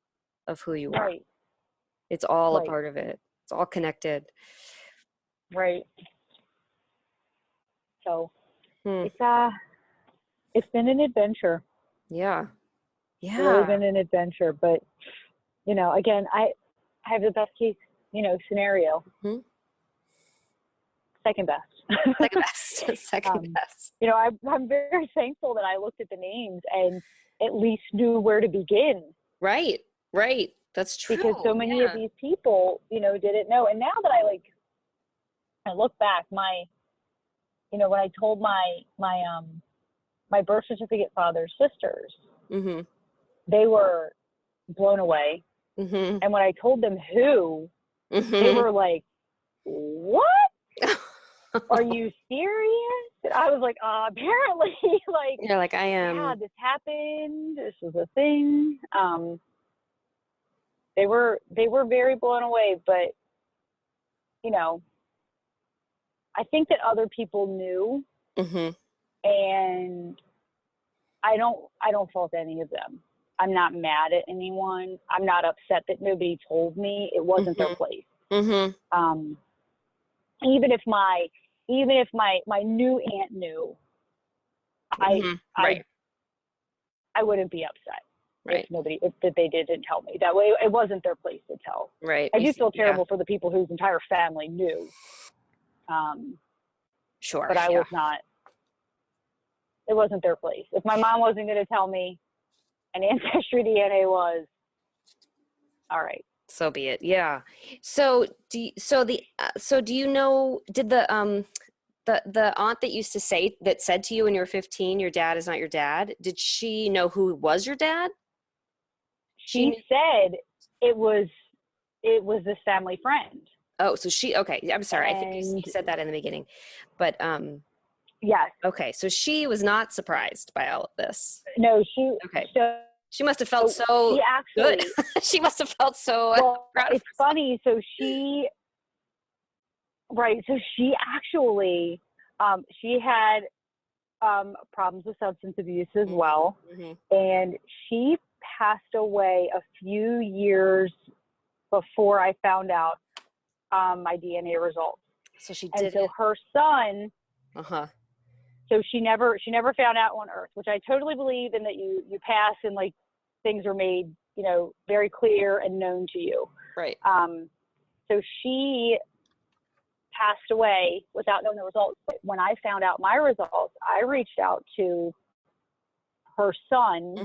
of who you are. Right. It's all a part of it. It's all connected. Right. So it's been an adventure. Yeah. It's really been an adventure, but again, I have the best case, scenario. Second best. Second best. I'm very thankful that I looked at the names and at least knew where to begin. Right. That's true. Because so many of these people, didn't know. And now that I look back, when I told my birth certificate father's sisters, they were blown away. And when I told them who, they were like, what? Are you serious? And I was like, apparently, like, you're like, I am. Yeah, this happened. This was a thing. They were very blown away, but I think that other people knew, and I don't fault any of them. I'm not mad at anyone. I'm not upset that nobody told me. It wasn't their place. Even if my new aunt knew, I wouldn't be upset if they didn't tell me. That way, it wasn't their place to tell. Right. I do feel terrible for the people whose entire family knew. Sure. But I was not. It wasn't their place. If my mom wasn't going to tell me, and Ancestry DNA was, all right. So be it. Yeah. So do you know, did the aunt that said to you when you were 15, your dad is not your dad, did she know who was your dad? She said it was this family friend. Oh, so okay. I'm sorry. I think And you said that in the beginning, but yes, okay. So she was not surprised by all of this. no, Okay. so She must have felt she so good. actually, She must have felt so well, proud of it's herself. funny. So right. So she actually, she had problems with substance abuse as well. Mm-hmm. And she passed away a few years before I found out my DNA results. So she And did so it. her son, Uh-huh. so she never found out on Earth, which I totally believe in, that you pass and like things are made, you know, very clear and known to you. Right. So she passed away without knowing the results. But when I found out my results, I reached out to her son,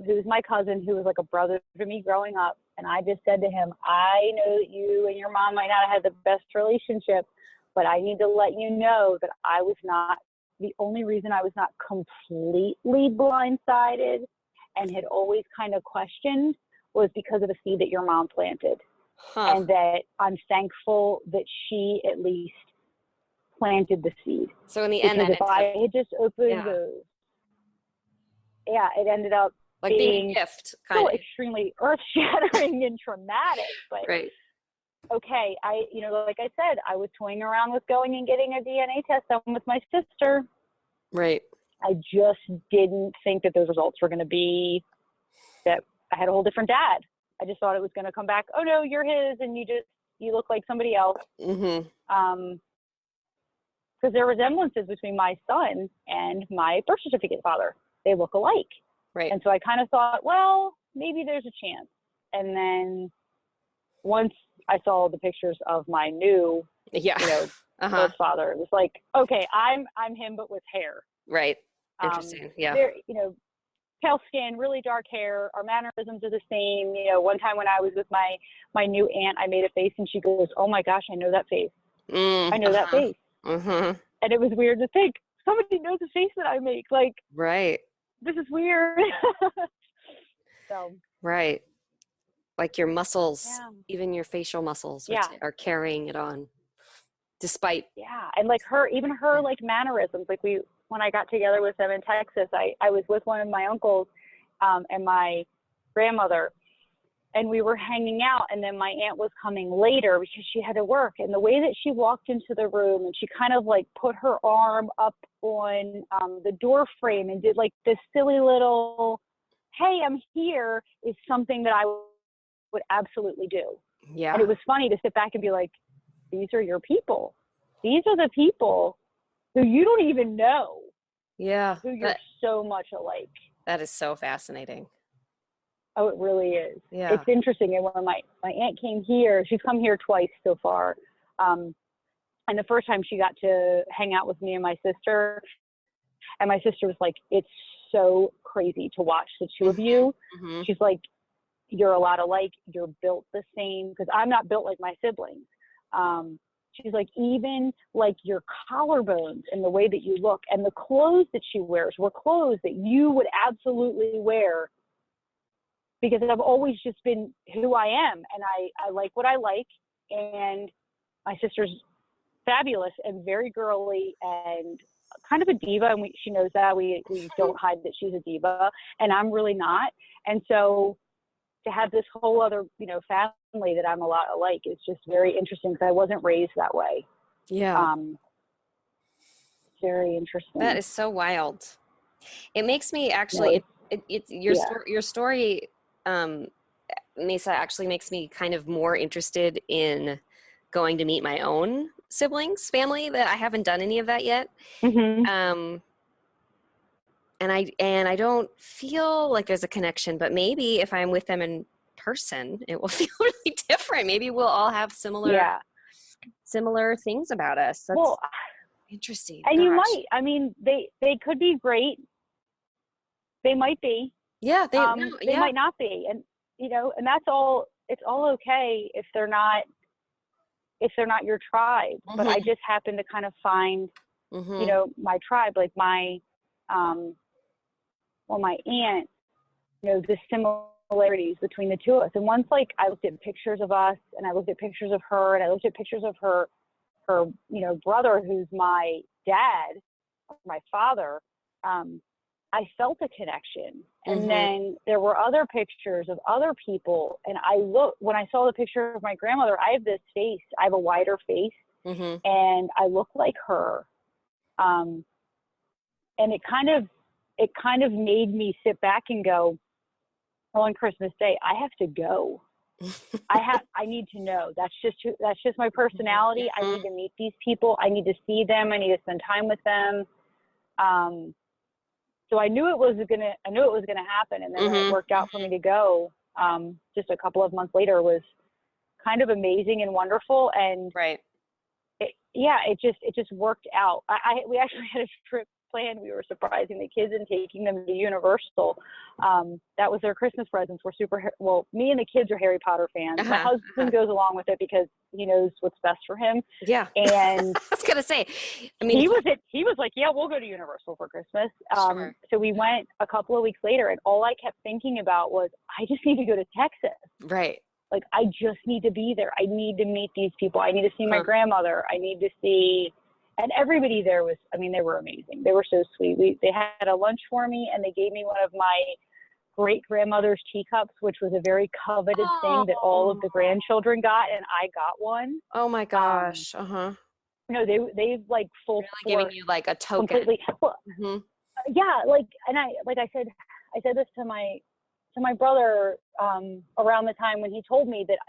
who's my cousin, who was like a brother to me growing up. And I just said to him, I know that you and your mom might not have had the best relationship, but I need to let you know that I was not, the only reason I was not completely blindsided and had always kind of questioned was because of a seed that your mom planted. Huh. And that I'm thankful that she at least planted the seed. So in the end, because if I had just opened those, it ended up like being a gift, kind of extremely earth-shattering and traumatic. But right. Okay, like I said, I was toying around with going and getting a DNA test done with my sister. Right. I just didn't think that those results were going to be that I had a whole different dad. I just thought it was going to come back, oh no, you're his, and you look like somebody else. Mm-hmm. Because there are resemblances between my son and my birth certificate father. They look alike. Right. And so I kind of thought, well, maybe there's a chance. And then once I saw the pictures of my new, birth father, it was like, okay, I'm him, but with hair. Right. Interesting. Yeah. There, pale skin, really dark hair. Our mannerisms are the same. One time when I was with my new aunt, I made a face and she goes, oh my gosh, I know that face. I know that face. Mm-hmm. And it was weird to think somebody knows the face that I make. Like, right. This is weird. So. Right. Like your muscles, even your facial muscles are carrying it on despite. Yeah. And like even her like mannerisms, like when I got together with them in Texas, I was with one of my uncles and my grandmother, and we were hanging out, and then my aunt was coming later because she had to work. And the way that she walked into the room and she kind of like put her arm up on the door frame and did like this silly little, hey, I'm here, is something that I would absolutely do. Yeah. And it was funny to sit back and be like, these are your people. These are the people who you don't even know. Yeah. Who you're so much alike. That is so fascinating. Oh, it really is. Yeah. It's interesting. And when my aunt came here, she's come here twice so far. And the first time she got to hang out with me and my sister. And my sister was like, it's so crazy to watch the two of you. Mm-hmm. She's like, you're a lot alike. You're built the same. Because I'm not built like my siblings. She's like, even like your collarbones and the way that you look and the clothes that she wears were clothes that you would absolutely wear. Because I've always just been who I am, and I like what I like, and my sister's fabulous and very girly and kind of a diva, and she knows that. We don't hide that she's a diva, and I'm really not. And so to have this whole other, family that I'm a lot alike is just very interesting because I wasn't raised that way. Yeah. Very interesting. That is so wild. It makes me actually, your story, Mesa, actually makes me kind of more interested in going to meet my own siblings, family, that I haven't done any of that yet. Mm-hmm. And I don't feel like there's a connection, but maybe if I'm with them in person, it will feel really different. Maybe we'll all have similar things about us. That's interesting. And you might, they could be great. They might be. Yeah. They might not be. And, and that's all, it's all okay if they're not your tribe. Mm-hmm. But I just happen to kind of find, my tribe, like my aunt, the similar similarities between the two of us. And once like I looked at pictures of us, and I looked at pictures of her, and I looked at pictures of her brother, who's my dad, my father, I felt a connection. And then there were other pictures of other people. And when I saw the picture of my grandmother, I have this face, I have a wider face, and I look like her. And it kind of made me sit back and go, well, on Christmas Day, I have to go. I need to know. That's just my personality. I need to meet these people. I need to see them. I need to spend time with them. So I knew it was gonna happen. And then when it worked out for me to go, just a couple of months later, was kind of amazing and wonderful. And it just worked out. We actually had a trip planned. We were surprising the kids and taking them to Universal. That was their Christmas presents. Me and the kids are Harry Potter fans. My husband goes along with it because he knows what's best for him. Yeah. And I was gonna say, I mean, he was like, yeah, we'll go to Universal for Christmas. Sure. So we went a couple of weeks later, and all I kept thinking about was, I just need to go to Texas. Right. Like, I just need to be there. I need to meet these people. I need to see my grandmother. I need to see, and everybody there was, I mean, they were amazing. They were so sweet. They had a lunch for me, and they gave me one of my great grandmother's teacups, which was a very coveted thing that all of the grandchildren got, and I got one. Oh my gosh. No, they like full really giving you like a token. Completely. Well, yeah, like, and I said this to my brother around the time when he told me that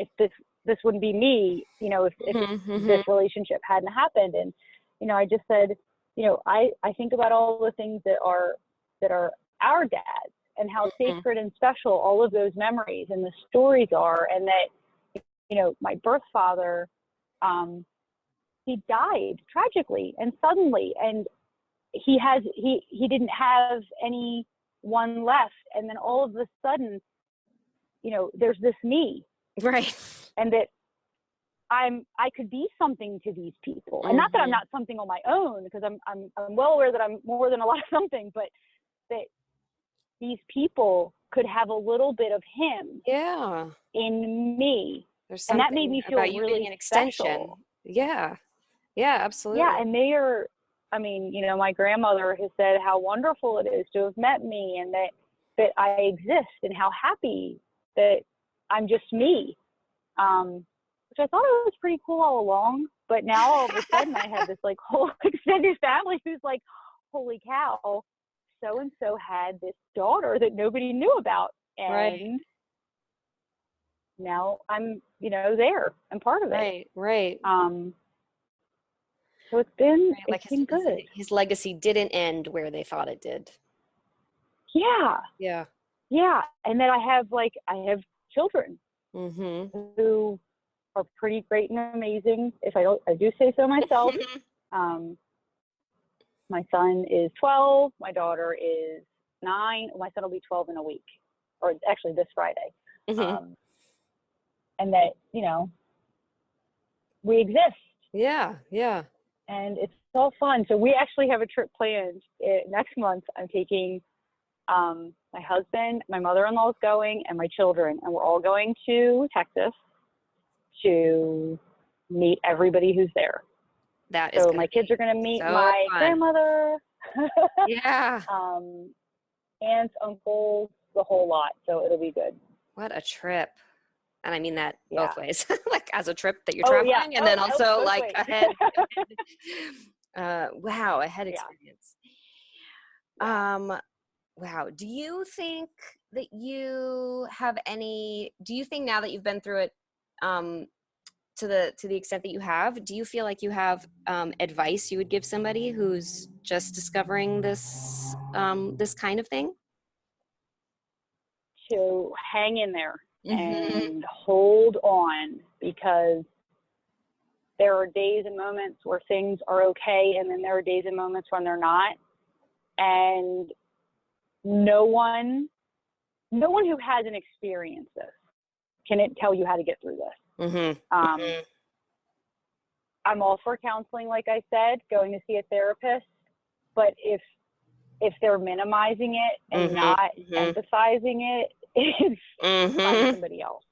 if this wouldn't be me, if this relationship hadn't happened. And, I just said, I think about all the things that are our dads, and how sacred and special all of those memories and the stories are. And that, my birth father, he died tragically and suddenly, and he didn't have anyone left. And then all of a sudden, there's this me. Right. And that I could be something to these people. And not that I'm not something on my own, because I'm well aware that I'm more than a lot of something, but that these people could have a little bit of him in me. And that made me feel about you really being an extension. special. Yeah, absolutely. Yeah, and my grandmother has said how wonderful it is to have met me, and that I exist, and how happy that I'm just me. Which I thought it was pretty cool all along, but now all of a sudden I have this like whole extended family who's like, holy cow, so-and-so had this daughter that nobody knew about. And now I'm, there. I'm part of it. Right. So it's been good. His legacy didn't end where they thought it did. Yeah. And then I have children who are pretty great and amazing. I do say so myself. My son is 12. My daughter is 9. My son will be 12 in a week, or actually this Friday. And that, we exist. Yeah. And it's all fun. So we actually have a trip planned next month. I'm taking my husband, my mother-in-law is going, and my children, and we're all going to Texas to meet everybody who's there. So my kids are going to meet my grandmother. Yeah. Aunts, uncles, the whole lot. So it'll be good. What a trip. And I mean that both ways, like as a trip that you're traveling, and then also like a head. Wow, a head experience. Wow. Do you think that do you think now that you've been through it, to the extent that you have, do you feel like you have advice you would give somebody who's just discovering this kind of thing? To hang in there and hold on, because there are days and moments where things are okay, and then there are days and moments when they're not. And no one who hasn't experienced this can tell you how to get through this. I'm all for counseling, like I said, going to see a therapist. But if if they're minimizing it and not emphasizing it, is find somebody else.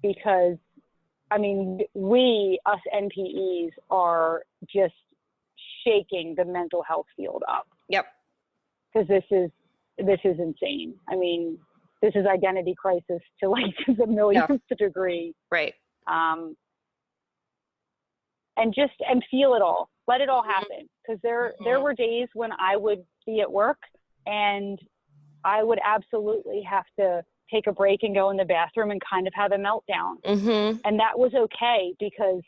Because, I mean, us NPEs are just shaking the mental health field up. Yep. Because this is insane. I mean, this is identity crisis to like the millionth degree. Right. And feel it all. Let it all happen. Because there were days when I would be at work and I would absolutely have to take a break and go in the bathroom and kind of have a meltdown. And that was okay because,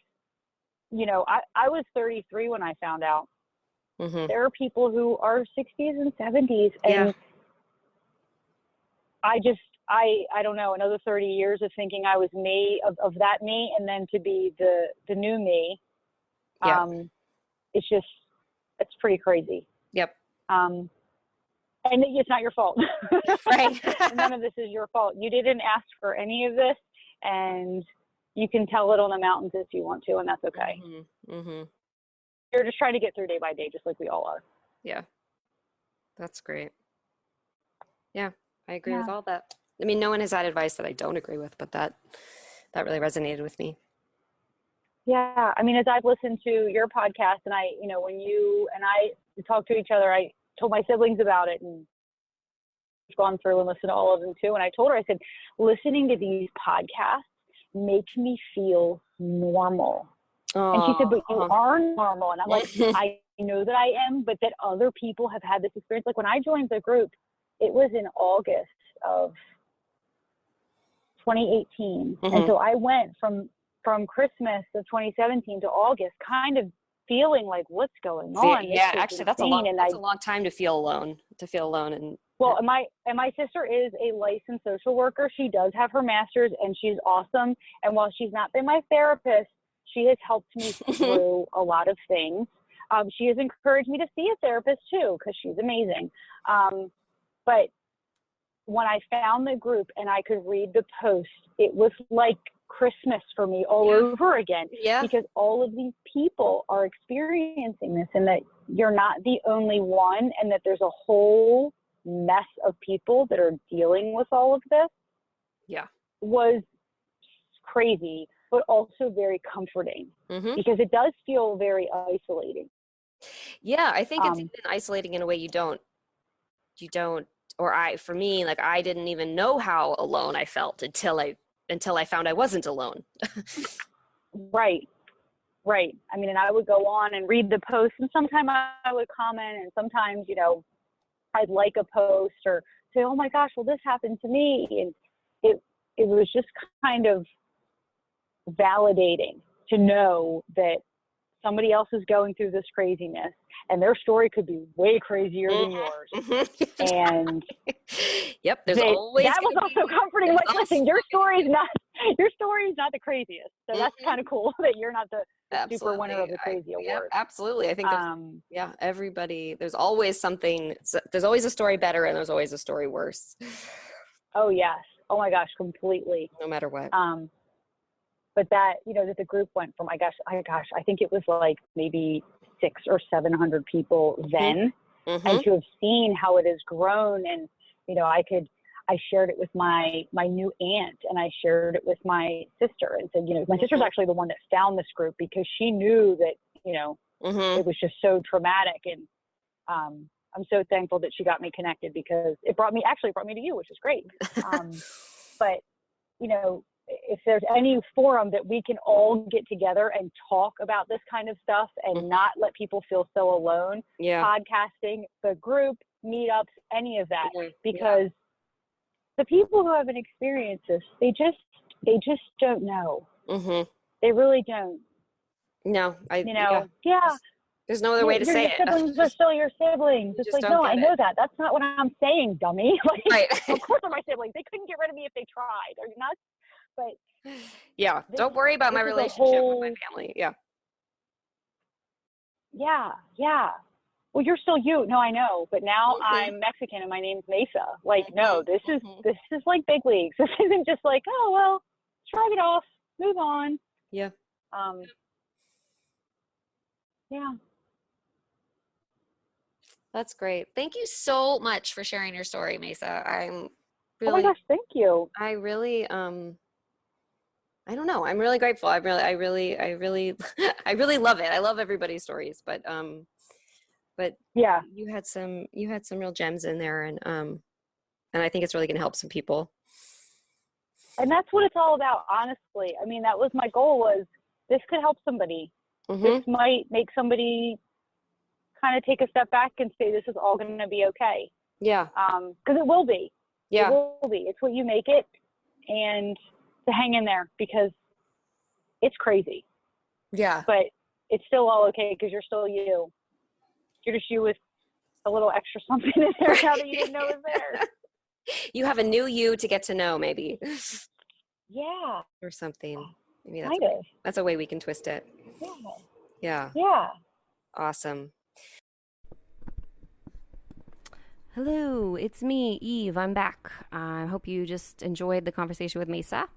you know, I was 33 when I found out. There are people who are 60s and 70s, and I don't know, another 30 years of thinking I was me, of that me, and then to be the new me. It's pretty crazy. Yep. And it's not your fault. Right. None of this is your fault. You didn't ask for any of this, and you can tell it on the mountains if you want to, and that's okay. You're just trying to get through day by day, just like we all are. Yeah. That's great. Yeah, I agree with all that. I mean, no one has had advice that I don't agree with, but that really resonated with me. Yeah. I mean, as I've listened to your podcast and when you and I talk to each other, I told my siblings about it and gone through and listened to all of them too. And I told her, I said, listening to these podcasts makes me feel normal. And she said, but you are normal. And I'm like, I know that I am, but that other people have had this experience. Like when I joined the group, it was in August of 2018. And so I went from Christmas of 2017 to August kind of feeling like, what's going on? Yeah, actually, that's a long time to feel alone. And well, and my sister is a licensed social worker. She does have her master's, and she's awesome. And while she's not been my therapist, she has helped me through a lot of things. She has encouraged me to see a therapist too, because she's amazing. But when I found the group and I could read the post, it was like Christmas for me all over again. Yeah. Because all of these people are experiencing this, and that you're not the only one, and that there's a whole mess of people that are dealing with all of this. Yeah. Was crazy, but also very comforting, because it does feel very isolating. Yeah, I think it's even isolating in a way you don't, or for me, like I didn't even know how alone I felt until I found I wasn't alone. Right. I mean, and I would go on and read the post, and sometimes I would comment, and sometimes, I'd like a post or say, oh my gosh, well, this happened to me. And it was just kind of validating to know that somebody else is going through this craziness, and their story could be way crazier than yours. And yep, there's always that was also comforting. Like, listen, your story is not the craziest, so that's kind of cool that you're not the super winner of the crazy award. Yep, absolutely. I think everybody. There's always something. There's always a story better, and there's always a story worse. Oh yes. Oh my gosh, completely. No matter what. But that, that the group went from, I think it was like maybe 600 or 700 people then, and to have seen how it has grown. And, I shared it with my new aunt, and I shared it with my sister, and said, my sister's actually the one that found this group, because she knew that, it was just so traumatic. And I'm so thankful that she got me connected, because it brought me to you, which is great. But, if there's any forum that we can all get together and talk about this kind of stuff and not let people feel so alone, podcasting, the group, meetups, any of that, because the people who haven't experienced this, they just don't know. They really don't. No, there's no other way to say it. Your siblings are still your siblings. It's like, no, I know that. That's not what I'm saying, dummy. Like, right. Of course they're my siblings. They couldn't get rid of me if they tried. Are you nuts? But yeah, don't worry about my relationship with my family. Yeah. Well, you're still you. No, I know. But now I'm Mexican and my name's Mesa. Like, no, this is like big leagues. This isn't just like, oh well, shrug it off, move on. Yeah. Yeah. That's great. Thank you so much for sharing your story, Mesa. Oh my gosh, thank you. I really, I don't know. I'm really grateful. I really love it. I love everybody's stories, but Yeah. you had some real gems in there, and I think it's really going to help some people. And that's what it's all about, honestly. I mean, that was my goal, was this could help somebody. This might make somebody kind of take a step back and say, this is all going to be okay. Yeah. Because it will be. Yeah. It will be. It's what you make it. And to hang in there, because it's crazy. Yeah. But it's still all okay because you're still you. You're just you with a little extra something in there now that you didn't know was there. You have a new you to get to know, maybe. Yeah. Or something. Maybe that's a way we can twist it. Yeah. Yeah. Yeah. Awesome. Hello, it's me, Eve. I'm back. I hope you just enjoyed the conversation with Mesa.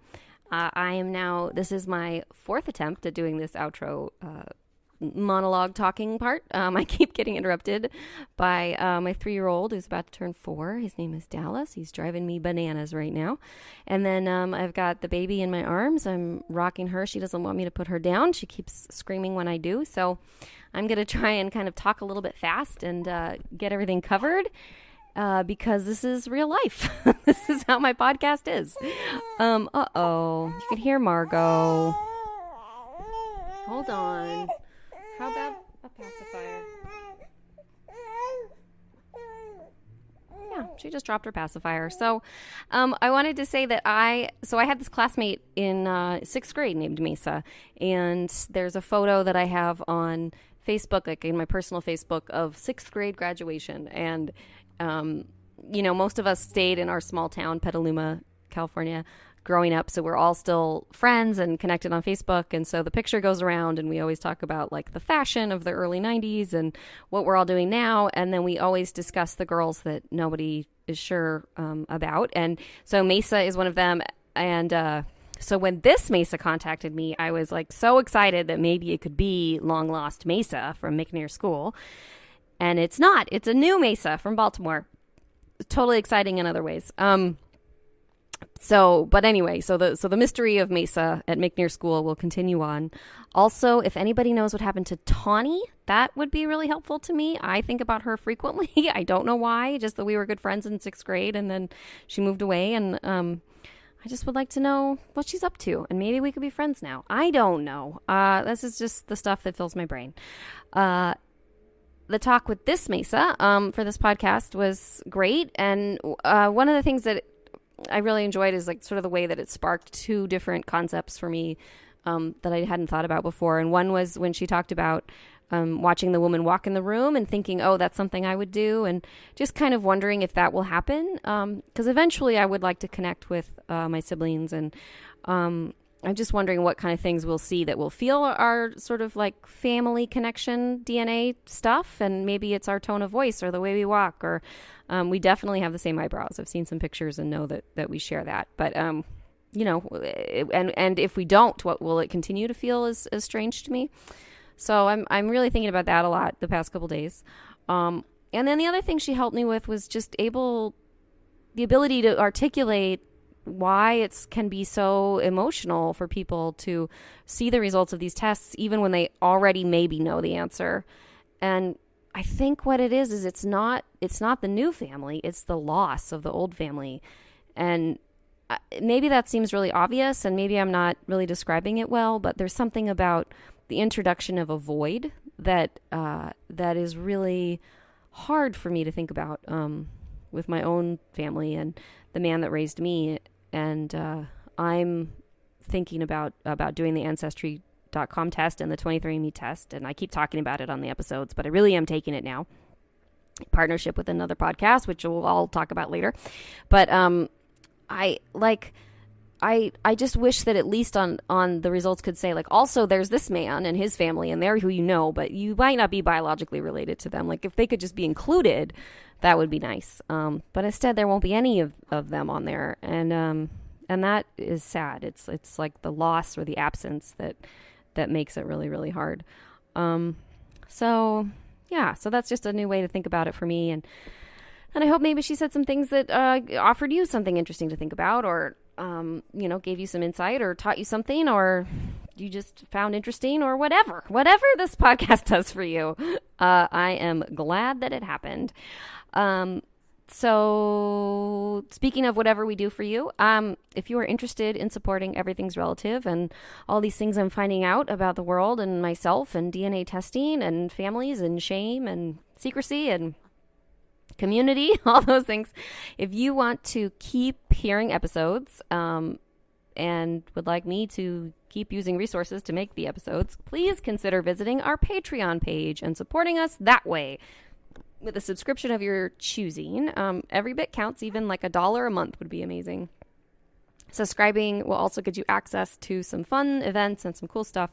This is my 4th attempt at doing this outro monologue talking part. I keep getting interrupted by my 3-year-old who's about to turn 4. His name is Dallas. He's driving me bananas right now. And then I've got the baby in my arms. I'm rocking her. She doesn't want me to put her down. She keeps screaming when I do. So I'm going to try and kind of talk a little bit fast and get everything covered. Because this is real life. This is how my podcast is. Uh-oh. You can hear Margot. Hold on. How about a pacifier? Yeah, she just dropped her pacifier. So I wanted to say that I had this classmate in 6th grade named Mesa. And there's a photo that I have on Facebook, like in my personal Facebook, of 6th grade graduation. And most of us stayed in our small town, Petaluma, California, growing up. So we're all still friends and connected on Facebook. And so the picture goes around and we always talk about like the fashion of the early 90s and what we're all doing now. And then we always discuss the girls that nobody is sure about. And so Mesa is one of them. And so when this Mesa contacted me, I was like so excited that maybe it could be long lost Mesa from McNair School. And it's not. It's a new Mesa from Baltimore. Totally exciting in other ways. But the mystery of Mesa at McNair School will continue on. Also, if anybody knows what happened to Tawny, that would be really helpful to me. I think about her frequently. I don't know why, just that we were good friends in 6th grade and then she moved away. And I just would like to know what she's up to. And maybe we could be friends now. I don't know. This is just the stuff that fills my brain. The talk with this Mesa for this podcast was great. And one of the things that I really enjoyed is like sort of the way that it sparked 2 different concepts for me that I hadn't thought about before. And one was when she talked about watching the woman walk in the room and thinking, oh, that's something I would do. And just kind of wondering if that will happen. Because eventually I would like to connect with my siblings. And I'm just wondering what kind of things we'll see that will feel our sort of like family connection DNA stuff. And maybe it's our tone of voice or the way we walk, or we definitely have the same eyebrows. I've seen some pictures and know that we share that. But, and if we don't, what will it continue to feel as strange to me? So I'm really thinking about that a lot the past couple days. And then the other thing she helped me with was just the ability to articulate why it can be so emotional for people to see the results of these tests, even when they already maybe know the answer. And I think what it is it's not the new family, it's the loss of the old family. And maybe that seems really obvious, and maybe I'm not really describing it well, but there's something about the introduction of a void that is really hard for me to think about with my own family and the man that raised me. And I'm thinking about doing the Ancestry.com test and the 23andMe test. And I keep talking about it on the episodes, but I really am taking it now. In partnership with another podcast, which we'll all talk about later. But I just wish that at least on the results could say, like, also there's this man and his family and they're who you know, but you might not be biologically related to them. Like, if they could just be included, that would be nice. But instead there won't be any of them on there. And that is sad. It's like the loss or the absence that makes it really, really hard. So yeah, so that's just a new way to think about it for me. And I hope maybe she said some things that offered you something interesting to think about, or, gave you some insight, or taught you something, or you just found interesting, or whatever this podcast does for you. I am glad that it happened. So speaking of whatever we do for you, if you are interested in supporting Everything's Relative and all these things I'm finding out about the world and myself and DNA testing and families and shame and secrecy and community, all those things, if you want to keep hearing episodes and would like me to keep using resources to make the episodes, please consider visiting our Patreon page and supporting us that way. With a subscription of your choosing, every bit counts. Even like $1 a month would be amazing. Subscribing will also get you access to some fun events and some cool stuff.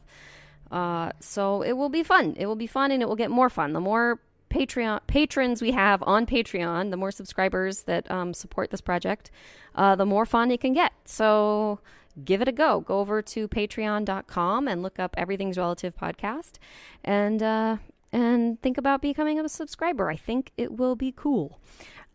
So it will be fun. It will be fun, and it will get more fun. The more patrons we have on Patreon, the more subscribers that support this project, the more fun it can get. So give it a go. Go over to patreon.com and look up Everything's Relative podcast, and think about becoming a subscriber. I think it will be cool.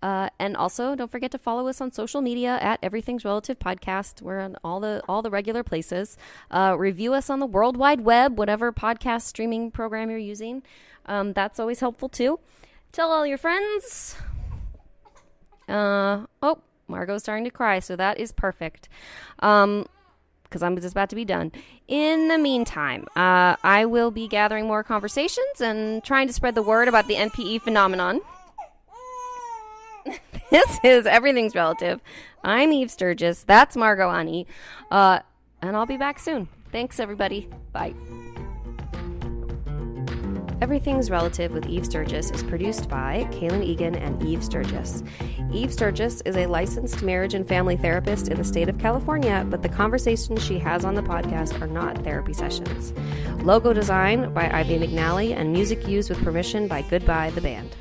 And also, don't forget to follow us on social media at Everything's Relative Podcast. We're on all the regular places. Review us on the World Wide Web, whatever podcast streaming program you're using. That's always helpful too. Tell all your friends. Margot's starting to cry, so that is perfect. Because I'm just about to be done. In the meantime, I will be gathering more conversations and trying to spread the word about the NPE phenomenon. This is Everything's Relative. I'm Eve Sturgis. That's Margot Ani. And I'll be back soon. Thanks, everybody. Bye. Everything's Relative with Eve Sturgis is produced by Kaylin Egan and Eve Sturgis. Eve Sturgis is a licensed marriage and family therapist in the state of California, but the conversations she has on the podcast are not therapy sessions. Logo design by Ivy McNally and music used with permission by Goodbye the Band.